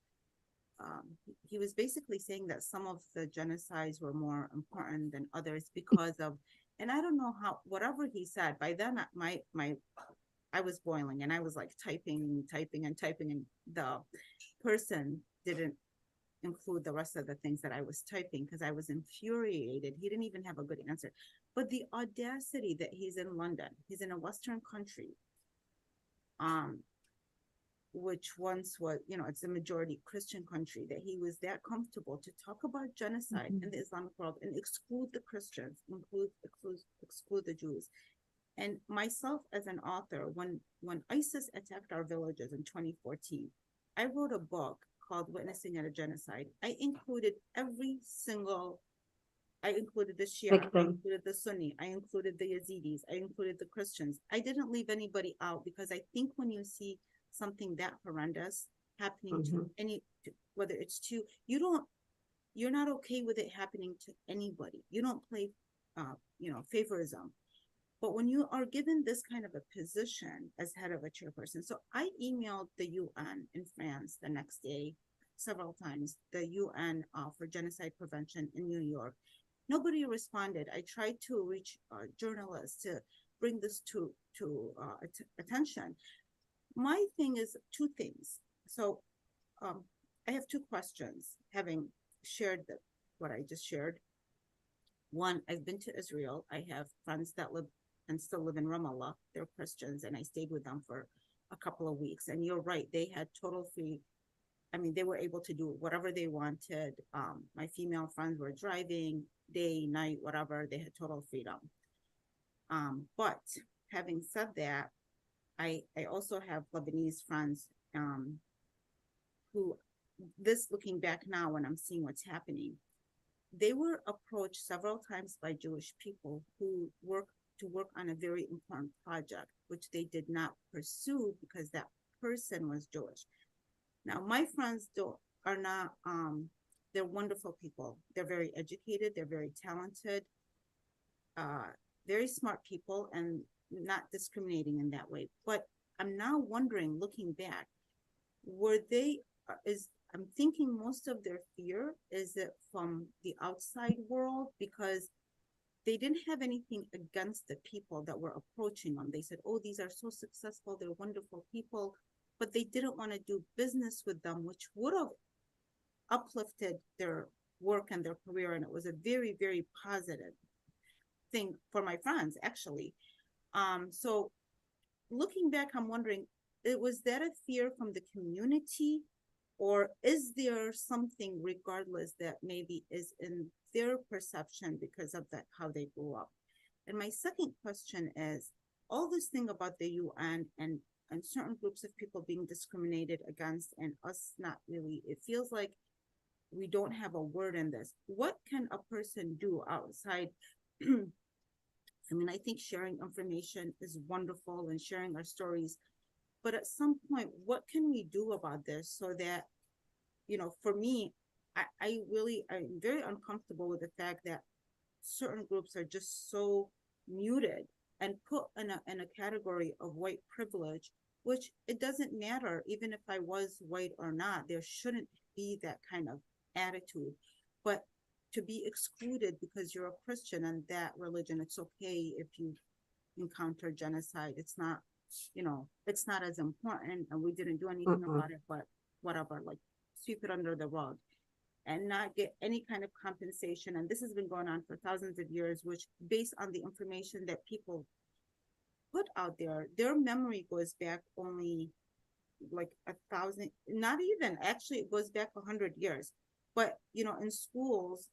he was basically saying that some of the genocides were more important than others because of, and I don't know how, whatever he said, by then I was boiling and I was like typing, and the person didn't include the rest of the things that I was typing because I was infuriated. He didn't even have a good answer. But the audacity that he's in London, he's in a Western country, which once was, you know, it's a majority Christian country, that he was that comfortable to talk about genocide in the Islamic world and exclude the Christians, exclude the Jews. And myself as an author, when ISIS attacked our villages in 2014, I wrote a book called Witnessing at a Genocide. I included I included the Shia, I included the Sunni, I included the Yazidis, I included the Christians. I didn't leave anybody out because I think when you see something that horrendous happening to whether it's to, you're not okay with it happening to anybody. You don't play, favorism. But when you are given this kind of a position as head of a chairperson, so I emailed the UN in France the next day several times, the UN for genocide prevention in New York. Nobody responded. I tried to reach journalists to bring this to attention. My thing is two things. So I have two questions, having shared what I just shared. One, I've been to Israel. I have friends that live and still live in Ramallah. They're Christians, and I stayed with them for a couple of weeks. And you're right, they had total free. I mean, they were able to do whatever they wanted. My female friends were driving day, night, whatever. They had total freedom. But having said that, I also have Lebanese friends who, this looking back now when I'm seeing what's happening, they were approached several times by Jewish people who work on a very important project, which they did not pursue because that person was Jewish. Now, my friends are not, they're wonderful people. They're very educated, they're very talented, very smart people, and not discriminating in that way. But I'm now wondering, looking back, I'm thinking most of their fear is it from the outside world, because they didn't have anything against the people that were approaching them. They said, oh, these are so successful, they're wonderful people, but they didn't want to do business with them, which would have uplifted their work and their career. And it was a very, very positive thing for my friends, actually. So looking back, I'm wondering, was that a fear from the community, or is there something regardless that maybe is in their perception because of that, how they grew up? And my second question is, all this thing about the UN and certain groups of people being discriminated against and us not really, it feels like we don't have a word in this. What can a person do outside? I mean, I think sharing information is wonderful and sharing our stories, but at some point, what can we do about this so that, for me, I'm very uncomfortable with the fact that certain groups are just so muted and put in a category of white privilege, which it doesn't matter, even if I was white or not, there shouldn't be that kind of attitude. But to be excluded because you're a Christian and that religion, it's okay if you encounter genocide. It's not, it's not as important, and we didn't do anything about it, but whatever, like sweep it under the rug and not get any kind of compensation. And this has been going on for thousands of years, which based on the information that people put out there, their memory goes back only like 1,000, not even, actually it goes back 100 years. But, in schools,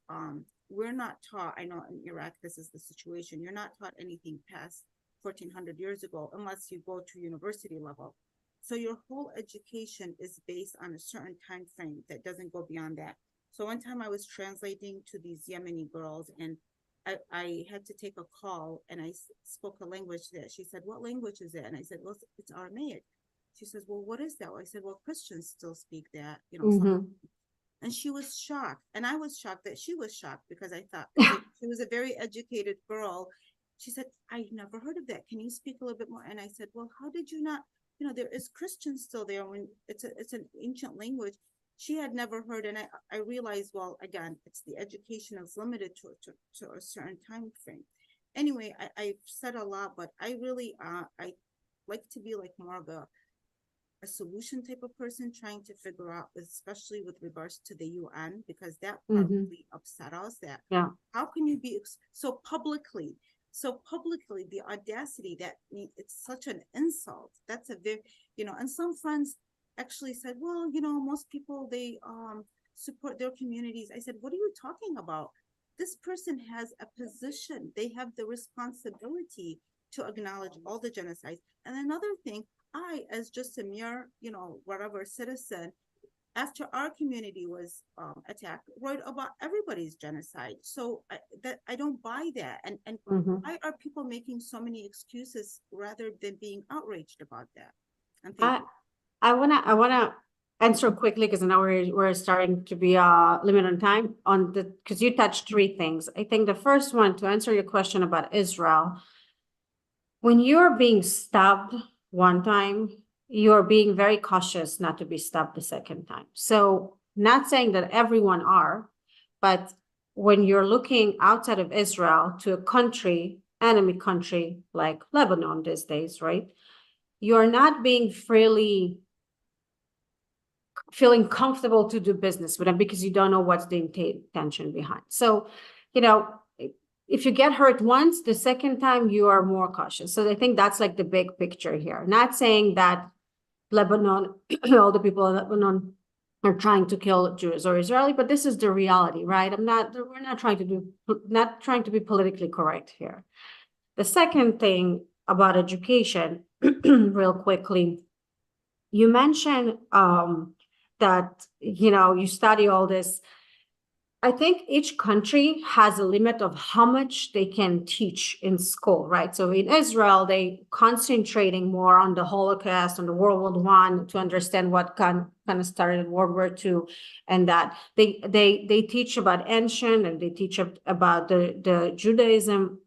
we're not taught, I know in Iraq, this is the situation, you're not taught anything past 1,400 years ago, unless you go to university level. So your whole education is based on a certain time frame that doesn't go beyond that. So one time I was translating to these Yemeni girls, and I had to take a call, and I spoke a language that she said, what language is it? And I said, well, it's Aramaic. She says, well, what is that? I said, well, Christians still speak that, And she was shocked. And I was shocked that she was shocked, because I thought she was a very educated girl. She said, I never heard of that. Can you speak a little bit more? And I said, well, how did you not, there is Christians still there when it's an ancient language. She had never heard. And I realized, well, again, it's the education is limited to a certain time frame. Anyway, I've said a lot, but I really, I like to be like more of a solution type of person, trying to figure out, especially with regards to the UN, because that probably upset us, that how can you be so publicly, the audacity, that it's such an insult. That's a very, and some friends actually said, well, most people, they support their communities. I said, what are you talking about? This person has a position. They have the responsibility to acknowledge all the genocides. And another thing, I, as just a mere, whatever citizen, after our community was attacked, wrote about everybody's genocide. So I don't buy that. And why are people making so many excuses rather than being outraged about that? And I wanna answer quickly because now we're starting to be limited on time on the because you touched three things. I think the first one, to answer your question about Israel, when you're being stabbed one time, you're being very cautious not to be stabbed the second time. So not saying that everyone are, but when you're looking outside of Israel to a country, enemy country like Lebanon these days, right? You're not being freely feeling comfortable to do business with them because you don't know what's the intention behind. So, you know, if you get hurt once, the second time you are more cautious. So I think that's like the big picture here. Not saying that Lebanon, all the people in Lebanon are trying to kill Jews or Israeli, but this is the reality, right? We're not trying to be politically correct here. The second thing about education, real quickly, you mentioned that, you study all this. I think each country has a limit of how much they can teach in school, right? So in Israel, they concentrating more on the Holocaust, on the World War I, to understand what kind of started World War II, and that they teach about ancient, and they teach about the Judaism.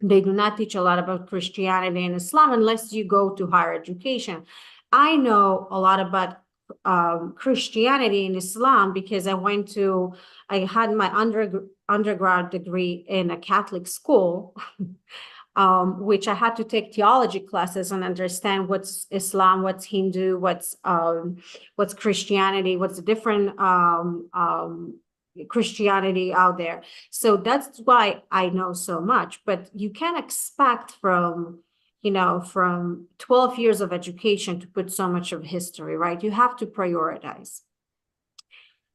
They do not teach a lot about Christianity and Islam unless you go to higher education. I know a lot about Christianity and Islam because I had my undergrad degree in a Catholic school, which I had to take theology classes and understand what's Islam, what's Hindu, what's Christianity, what's the different Christianity out there. So that's why I know so much. But you can't expect from 12 years of education to put so much of history, right? You have to prioritize.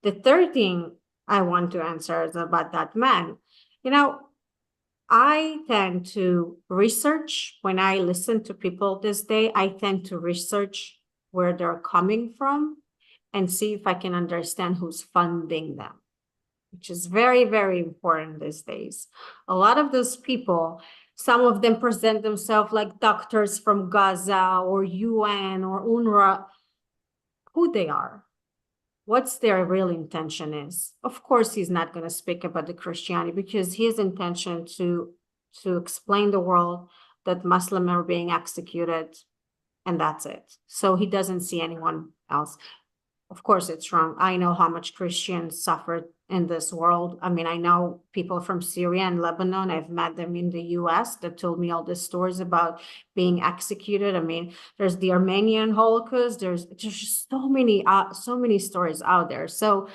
The third thing I want to answer is about that man. I tend to research when I listen to people this day. I tend to research where they're coming from and see if I can understand who's funding them, which is very, very important these days. A lot of those people, some of them present themselves like doctors from Gaza or UN or UNRWA. Who they are, what's their real intention is. Of course, he's not going to speak about the Christianity because his intention to explain the world that Muslims are being executed, and that's it. So he doesn't see anyone else. Of course, it's wrong. I know how much Christians suffered in this world. I mean, I know people from Syria and Lebanon. I've met them in the US that told me all the stories about being executed. I mean, there's the Armenian Holocaust. There's just so many stories out there. So,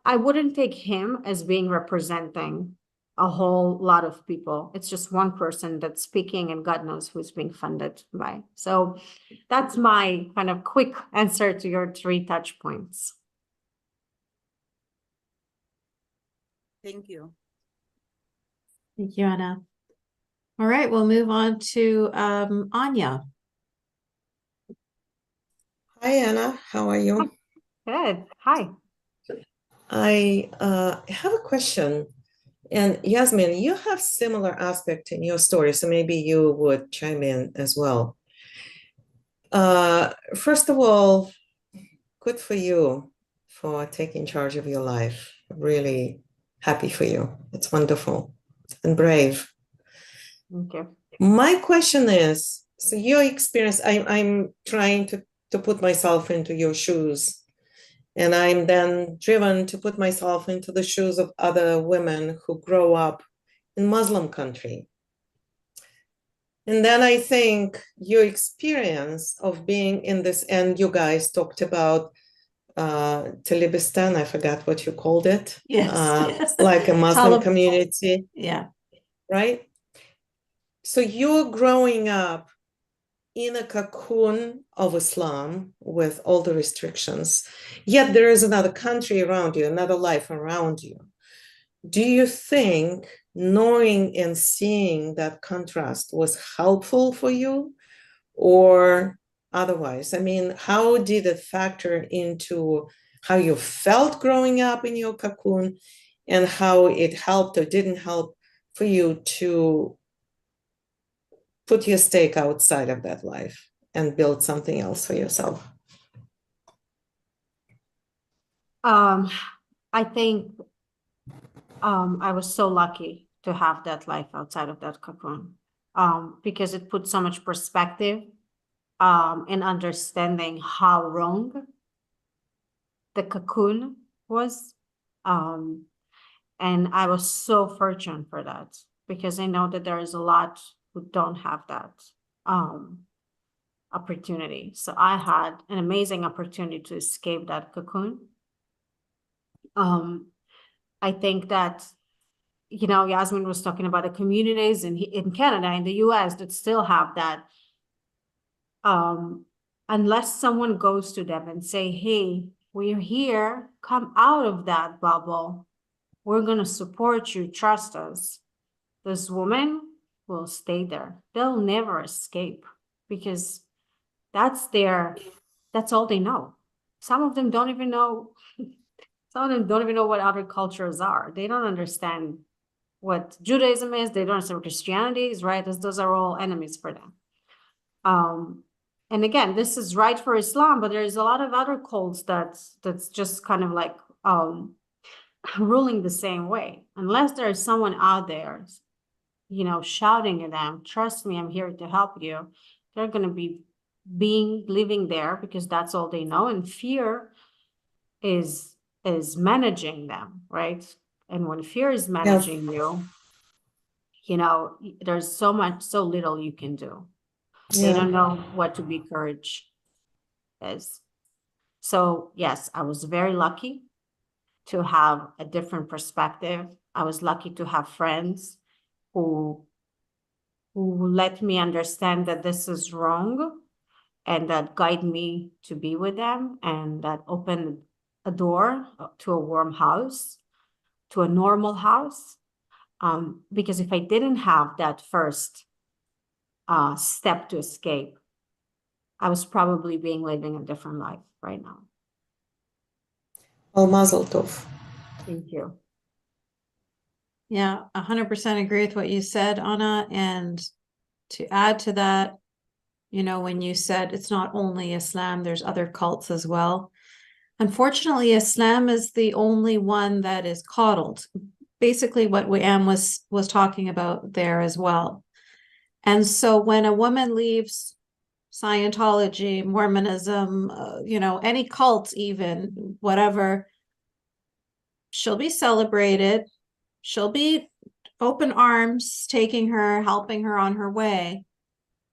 I wouldn't take him as being representing a whole lot of people. It's just one person that's speaking, and God knows who's being funded by. So that's my kind of quick answer to your 3 touch points. Thank you. Thank you, Anna. All right, we'll move on to Anya. Hi, Anna. How are you? Good. Hi. I have a question. And Yasmine, you have similar aspect in your story, so maybe you would chime in as well. First of all, good for you for taking charge of your life. Really happy for you. It's wonderful and brave. Okay. My question is, so your experience, I'm trying to put myself into your shoes. And I'm then driven to put myself into the shoes of other women who grow up in Muslim country. And then I think your experience of being in this, and you guys talked about Taliban, I forgot what you called it. Yes. Like a Muslim community. Yeah. Right? So you're growing up in a cocoon of Islam with all the restrictions, yet there is another country around you, another life around you. Do you think knowing and seeing that contrast was helpful for you or otherwise? I mean, how did it factor into how you felt growing up in your cocoon and how it helped or didn't help for you to put your stake outside of that life? and build something else for yourself? I think I was so lucky to have that life outside of that cocoon, because it put so much perspective in understanding how wrong the cocoon was. And I was so fortunate for that, because I know that there is a lot who don't have that opportunity. So I had an amazing opportunity to escape that cocoon. I think that, you know, Yasmine was talking about the communities in Canada, in the US, that still have that. Unless someone goes to them and say, hey, we're here, come out of that bubble. We're going to support you, trust us. This woman will stay there. They'll never escape, because that's all they know. Some of them don't even know. Some of them don't even know what other cultures are. They don't understand what Judaism is. They don't understand what Christianity is, right? Those are all enemies for them. And again, this is right for Islam, but there's a lot of other cults that's just kind of like ruling the same way. Unless there's someone out there, you know, shouting at them, trust me, I'm here to help you, they're going to be living there because that's all they know. And fear is managing them, right? And when fear is managing you, you know, there's so little you can do. They don't know what to be courage is. So yes, I was very lucky to have a different perspective. I was lucky to have friends who let me understand that this is wrong, and that guide me to be with them, and that opened a door to a warm house, to a normal house. Because if I didn't have that first step to escape, I was probably living a different life right now. Well, mazel tov. Thank you. Yeah, 100% agree with what you said, Anna. And to add to that, you know, when you said it's not only Islam, there's other cults as well. Unfortunately, Islam is the only one that is coddled. Basically, what Am was talking about there as well. And so when a woman leaves Scientology, Mormonism, you know, any cult, even whatever, she'll be celebrated. She'll be open arms, taking her, helping her on her way.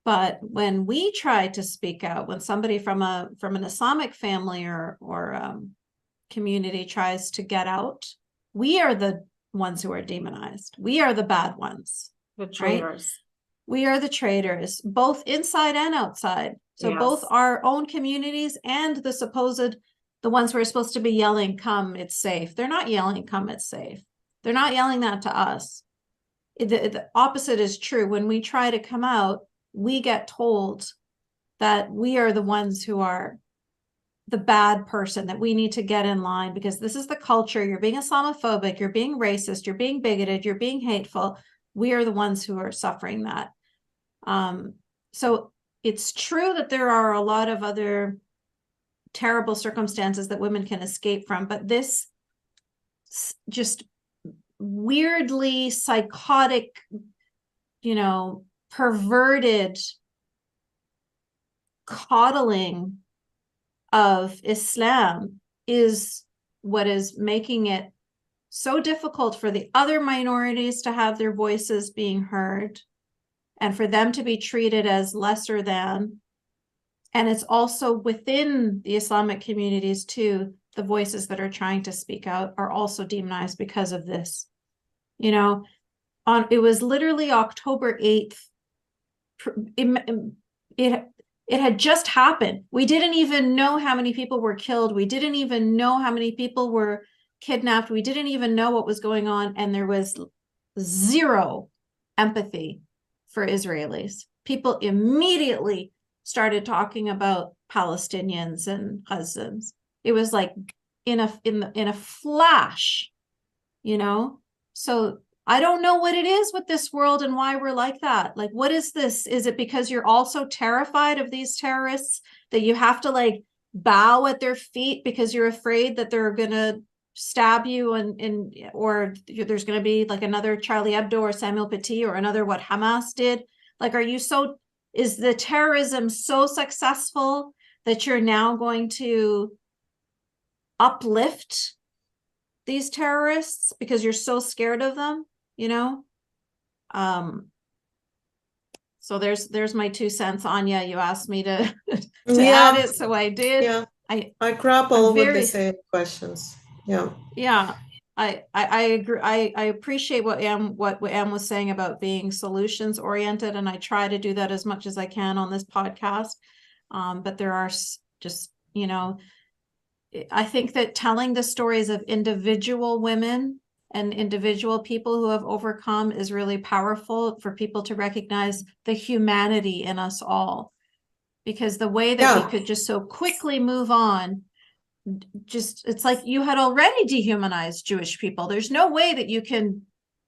But when we try to speak out, when somebody from an Islamic family or community tries to get out, we are the ones who are demonized. We are the bad ones. The traitors. Right? We are the traitors, both inside and outside. So Yes. Both our own communities and the ones who are supposed to be yelling, come, it's safe. They're not yelling, come, it's safe. They're not yelling that to us. The opposite is true. When we try to come out, we get told that we are the ones who are the bad person, that we need to get in line because this is the culture. You're being Islamophobic, you're being racist, you're being bigoted, you're being hateful. We are the ones who are suffering that. So it's true that there are a lot of other terrible circumstances that women can escape from, but this just weirdly psychotic, you know, perverted coddling of Islam is what is making it so difficult for the other minorities to have their voices being heard and for them to be treated as lesser than. And it's also within the Islamic communities too, the voices that are trying to speak out are also demonized because of this. You know, it was literally October 8th. It had just happened. We didn't even know how many people were killed. We didn't even know how many people were kidnapped. We didn't even know what was going on. And there was zero empathy for Israelis. People immediately started talking about Palestinians and Gazans. It was like in a flash, you know? So I don't know what it is with this world and why we're like that. Like, what is this? Is it because you're also terrified of these terrorists that you have to like bow at their feet because you're afraid that they're gonna stab you and or there's gonna be like another Charlie Hebdo or Samuel Paty or another what Hamas did? Like, is the terrorism so successful that you're now going to uplift these terrorists because you're so scared of them, you know? So there's my 2 cents. Anya, you asked me to add it, so I did. Yeah, I I'm grapple with the same questions. Yeah, I agree. I appreciate what Em was saying about being solutions oriented, and I try to do that as much as I can on this podcast. But there are just, you know, I think that telling the stories of individual women and individual people who have overcome is really powerful for people to recognize the humanity in us all. Because the way that we could just so quickly move on, it's like you had already dehumanized Jewish people. There's no way that you can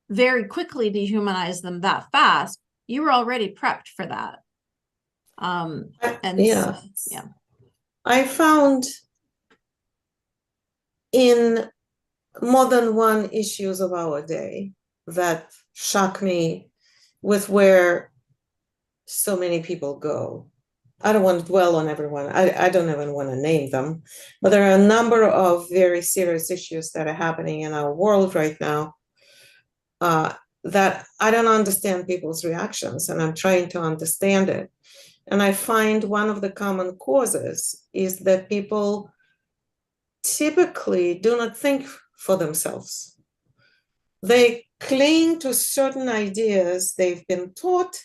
very quickly dehumanize them that fast. You were already prepped for that. I found in more than one issues of our day that shock me with where so many people go. I don't want to dwell on everyone. I don't even want to name them, but there are a number of very serious issues that are happening in our world right now that I don't understand people's reactions, and I'm trying to understand it. And I find one of the common causes is that people typically do not think for themselves. They cling to certain ideas they've been taught,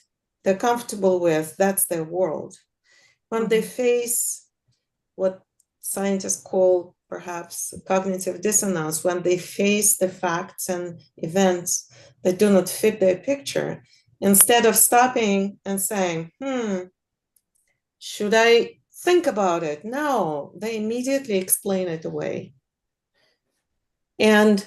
they're comfortable with, that's their world. When they face what scientists call perhaps cognitive dissonance, when they face the facts and events that do not fit their picture, instead of stopping and saying, should I think about it? No, they immediately explain it away. And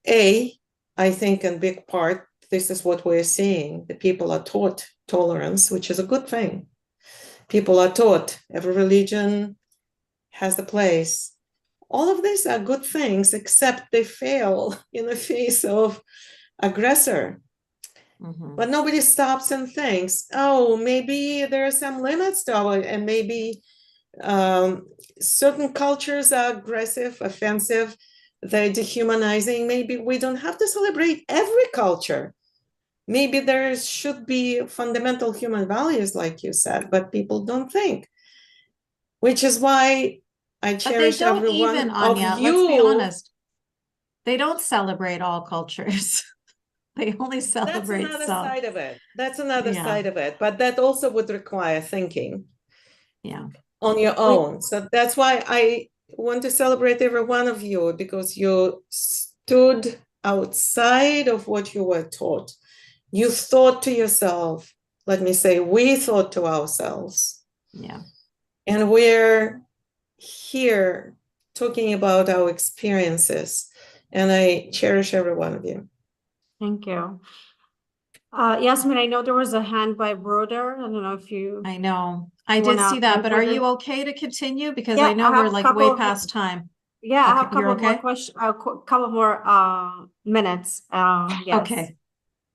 I think in big part, this is what we're seeing. The people are taught tolerance, which is a good thing. People are taught every religion has a place. All of these are good things, except they fail in the face of aggressor. But nobody stops and thinks, oh, maybe there are some limits to it, and maybe certain cultures are aggressive, offensive, they're dehumanizing. Maybe we don't have to celebrate every culture. Maybe there should be fundamental human values, like you said, but people don't think. Which is why I cherish every one of you. Let's be honest. They don't celebrate all cultures. They only celebrate some. That's another side of it. That's another side of it. But that also would require thinking. On your own. So that's why I want to celebrate every one of you, because you stood outside of what you were taught. You thought to yourself, let me say, we thought to ourselves. And we're here talking about our experiences. And I cherish every one of you. Thank you. Yasmine, I know there was a hand by Broder. I don't know if you... I know. I did see that, but are you okay to continue? Because I know we're like way past time. Yeah, I have a couple more questions, a couple more minutes. Yes. Okay,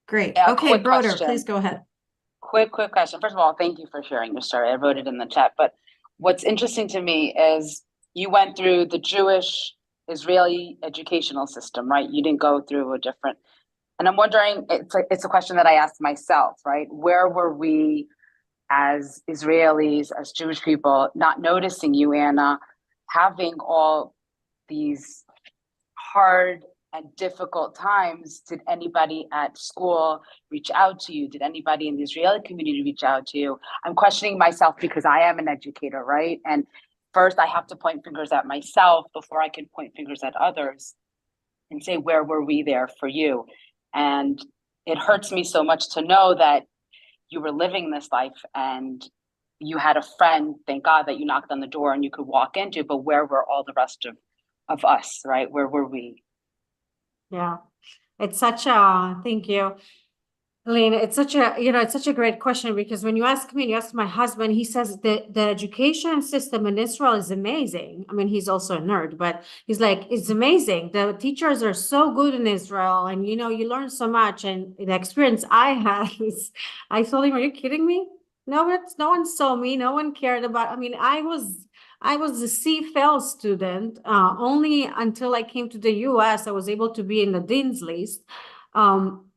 great. Yeah, okay, Broder, please go ahead. Quick question. First of all, thank you for sharing your story. I wrote it in the chat. But what's interesting to me is you went through the Jewish Israeli educational system, right? You didn't go through a different. And I'm wondering, it's a question that I asked myself, right? Where were we as Israelis, as Jewish people, not noticing you, Anna, having all these hard and difficult times? Did anybody at school reach out to you? Did anybody in the Israeli community reach out to you? I'm questioning myself because I am an educator, right? And first I have to point fingers at myself before I can point fingers at others and say, where were we there for you? And it hurts me so much to know that you were living this life and you had a friend, thank God, that you knocked on the door and you could walk into, but where were all the rest of us, right? Where were we? Yeah. It's such a, thank you, Helene. It's such a, it's such a great question, because when you ask me and you ask my husband, he says the education system in Israel is amazing. I mean, he's also a nerd, but he's like, it's amazing. The teachers are so good in Israel, and you learn so much. And the experience I had is, I told him, are you kidding me? No, no one saw me. No one cared about. I mean, I was a CFL student. Only until I came to the US, I was able to be in the dean's list.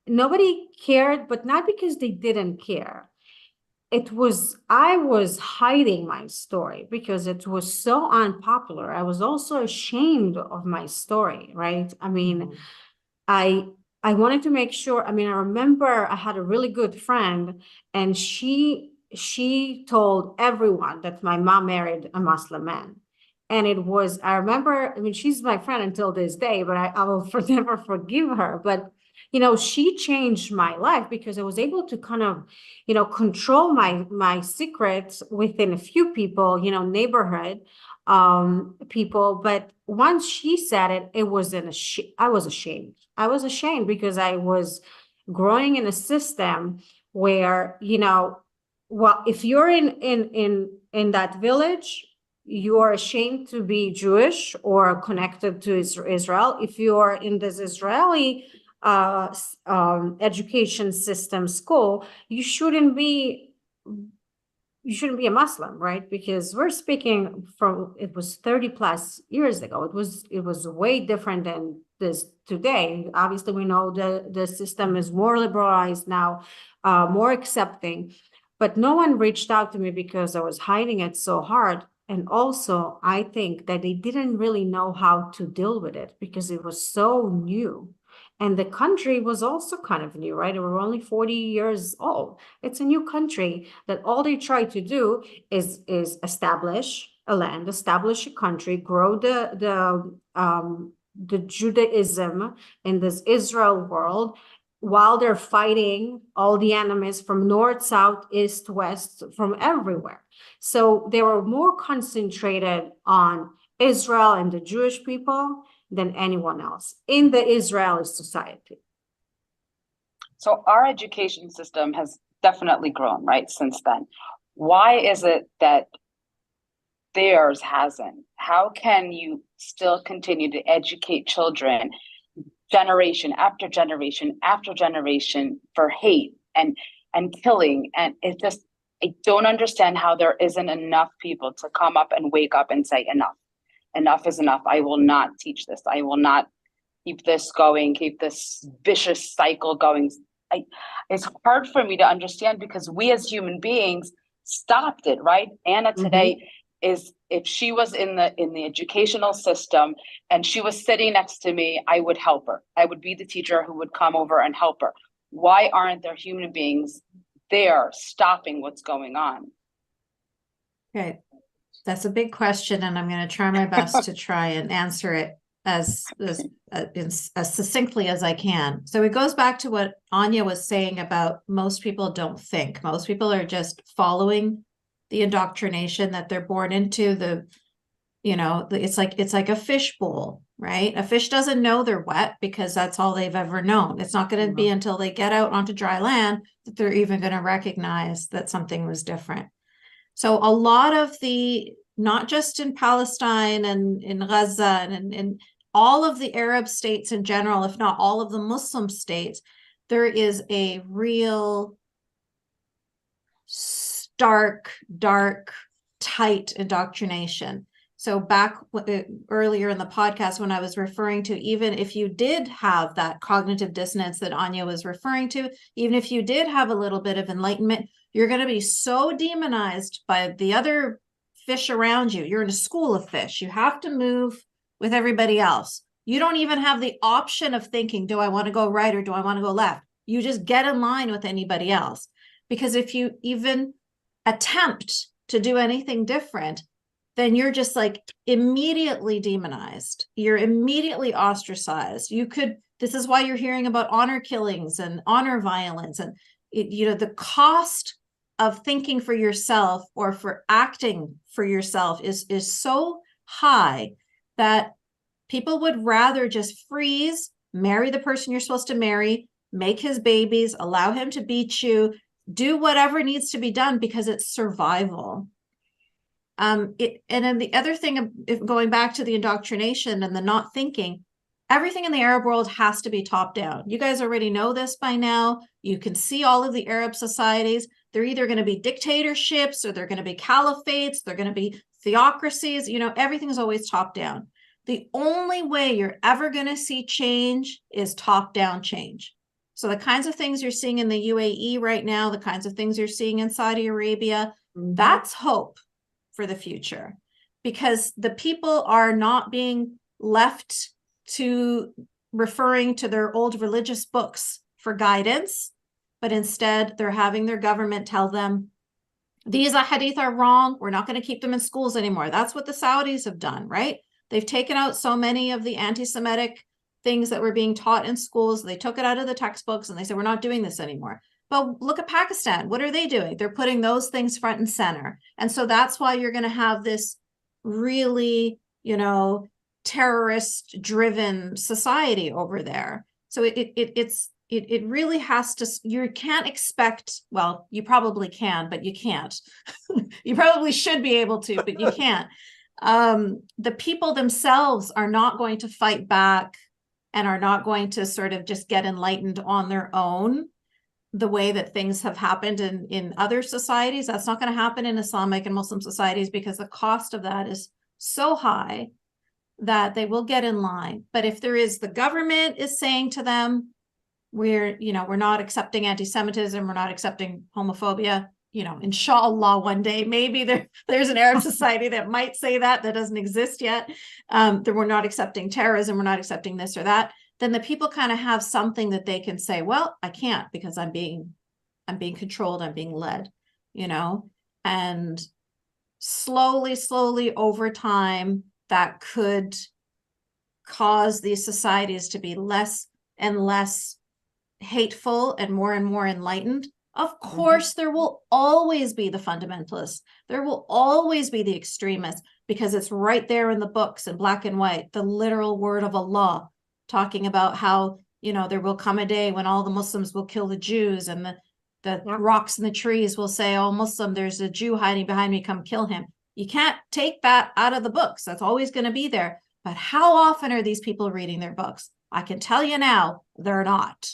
Nobody cared, but not because they didn't care. I was hiding my story because it was so unpopular. I was also ashamed of my story, right? I mean, I wanted to make sure. I mean, I remember I had a really good friend, and she told everyone that my mom married a Muslim man. And I remember, I mean, she's my friend until this day, but I will never forgive her. But, she changed my life because I was able to kind of, control my secrets within a few people, neighborhood people. But once she said it, I was ashamed. I was ashamed because I was growing in a system where, well, if you're in that village, you are ashamed to be Jewish or connected to Israel. If you are in this Israeli education system school, you shouldn't be a Muslim, right? Because we're speaking from, it was 30 plus years ago. It was way different than this today. Obviously, we know the system is more liberalized now, more accepting, but no one reached out to me because I was hiding it so hard. And also, I think that they didn't really know how to deal with it because it was so new. And the country was also kind of new, right? We were only 40 years old. It's a new country that all they try to do is establish a land, establish a country, grow the Judaism in this Israel world, while they're fighting all the enemies from north, south, east, west, from everywhere. So they were more concentrated on Israel and the Jewish people than anyone else in the Israeli society. So our education system has definitely grown, right, since then. Why is it that theirs hasn't? How can you still continue to educate children generation after generation after generation for hate and killing? And it just, I don't understand how there isn't enough people to come up and wake up and say enough. Enough is enough. I will not teach this. I will not keep this going, keep this vicious cycle going. It's hard for me to understand because we as human beings stopped it, right? Anna today is, if she was in the educational system and she was sitting next to me, I would help her. I would be the teacher who would come over and help her. Why aren't there human beings there stopping what's going on? Okay. That's a big question, and I'm going to try my best to try and answer it as succinctly as I can. So it goes back to what Anya was saying about most people don't think. Most people are just following the indoctrination that they're born into. It's like a fish bowl, right? A fish doesn't know they're wet because that's all they've ever known. It's not going to be until they get out onto dry land that they're even going to recognize that something was different. So a lot of not just in Palestine and in Gaza and in all of the Arab states in general, if not all of the Muslim states, there is a real stark, dark, tight indoctrination. So back earlier in the podcast, when I was referring to, even if you did have that cognitive dissonance that Anya was referring to, even if you did have a little bit of enlightenment, you're going to be so demonized by the other fish around you. You're in a school of fish. You have to move with everybody else. You don't even have the option of thinking, do I want to go right or do I want to go left? You just get in line with anybody else. Because if you even attempt to do anything different, then you're just like immediately demonized. You're immediately ostracized. This is why you're hearing about honor killings and honor violence. And, the cost of thinking for yourself or for acting for yourself is so high that people would rather just freeze marry the person you're supposed to marry, make his babies, allow him to beat you, do whatever needs to be done because it's survival. And then the other thing, going back to the indoctrination and the not thinking, everything in the Arab world has to be top down. You guys already know this by now. You can see all of the Arab societies. They're either going to be dictatorships or they're going to be caliphates. They're going to be theocracies. You know, everything's always top down. The only way you're ever going to see change is top down change. So the kinds of things you're seeing in the UAE right now, the kinds of things you're seeing in Saudi Arabia, that's hope for the future, because the people are not being left to referring to their old religious books for guidance, but instead they're having their government tell them, these hadith are wrong. We're not going to keep them in schools anymore. That's what the Saudis have done, right? They've taken out so many of the anti-Semitic things that were being taught in schools. They took it out of the textbooks and they said, we're not doing this anymore. But look at Pakistan. What are they doing? They're putting those things front and center. And so that's why you're going to have this really, you know, terrorist driven society over there. So it really has to, you can't expect, well, you probably can, but you can't. You probably should be able to, but you can't. The people themselves are not going to fight back and are not going to sort of just get enlightened on their own the way that things have happened in other societies. That's not going to happen in Islamic and Muslim societies because the cost of that is so high that they will get in line. But if there is, the government is saying to them, we're not accepting anti-Semitism, we're not accepting homophobia, you know, inshallah, one day, maybe there's an Arab society that might say that doesn't exist yet, that we're not accepting terrorism, we're not accepting this or that, then the people kind of have something that they can say, well, I can't because I'm being controlled, I'm being led, you know, and slowly over time, that could cause these societies to be less and less hateful and more enlightened. Of course, there will always be the fundamentalists. There will always be the extremists because it's right there in the books in black and white, the literal word of Allah, talking about how, you know, there will come a day when all the Muslims will kill the Jews and the rocks and the trees will say, oh, Muslim, there's a Jew hiding behind me, come kill him. You can't take that out of the books. That's always going to be there. But how often are these people reading their books? I can tell you now, they're not.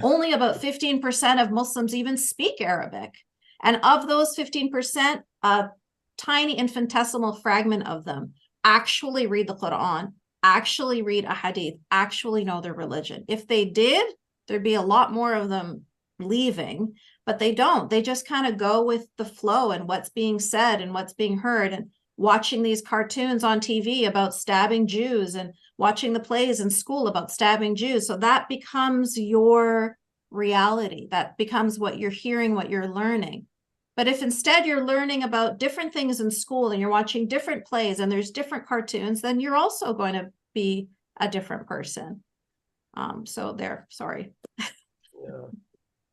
Only about 15% of Muslims even speak Arabic. And of those 15%, a tiny infinitesimal fragment of them actually read the Quran, actually read a hadith, actually know their religion. If they did, there'd be a lot more of them leaving, but they don't. They just kind of go with the flow and what's being said and what's being heard, and watching these cartoons on TV about stabbing Jews and watching the plays in school about stabbing Jews. So that becomes your reality. That becomes what you're hearing, what you're learning. But if instead you're learning about different things in school and you're watching different plays and there's different cartoons, then you're also going to be a different person. So there, sorry. Yeah.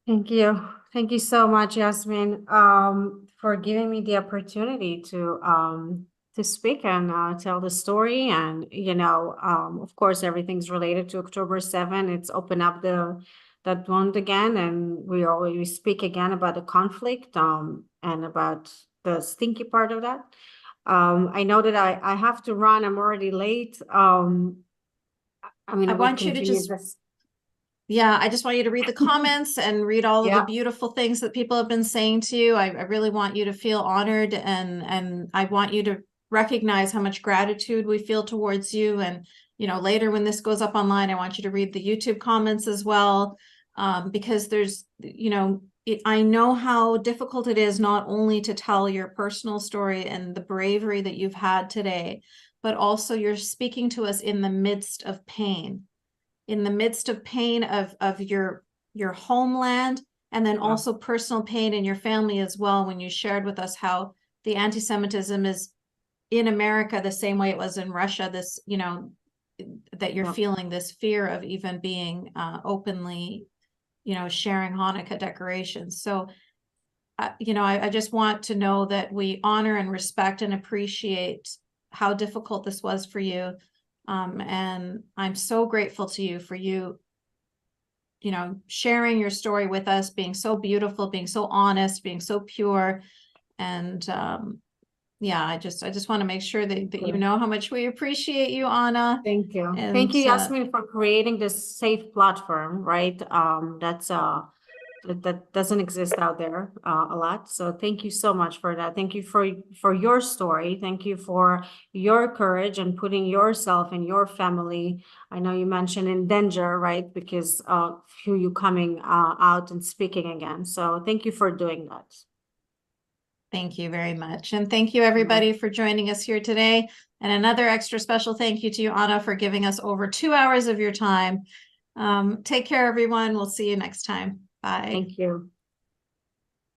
Thank you. Thank you so much, Yasmine, for giving me the opportunity to speak and tell the story. And, you know, of course, everything's related to October 7. It's opened up that wound again, and we always speak again about the conflict and about the stinky part of that. I know that I have to run. I'm already late. I mean, I want you to just... Yeah, I just want you to read the comments and read all of the beautiful things that people have been saying to you. I really want you to feel honored, and I want you to recognize how much gratitude we feel towards you. And, you know, later when this goes up online, I want you to read the YouTube comments as well, because there's, you know, I know how difficult it is not only to tell your personal story and the bravery that you've had today, but also you're speaking to us in the midst of pain. In the midst of pain of your homeland, and then also personal pain in your family as well, when you shared with us how the anti-Semitism is in America the same way it was in Russia, this, you know, that you're feeling this fear of even being openly, you know, sharing Hanukkah decorations. So, you know, I just want to know that we honor and respect and appreciate how difficult this was for you. And I'm so grateful to you for you know, sharing your story with us, being so beautiful, being so honest, being so pure. And yeah, I just want to make sure that you know how much we appreciate you, Anna. Thank you. And, Thank you, Yasmine, for creating this safe platform, right? That's that doesn't exist out there a lot. So thank you so much for that. Thank you for your story. Thank you for your courage and putting yourself and your family, I know you mentioned, in danger, right? Because of you coming out and speaking again. So thank you for doing that. Thank you very much. And thank you, everybody, for joining us here today. And another extra special thank you to you, Anna, for giving us over 2 hours of your time. Take care, everyone. We'll see you next time. Bye. Thank you.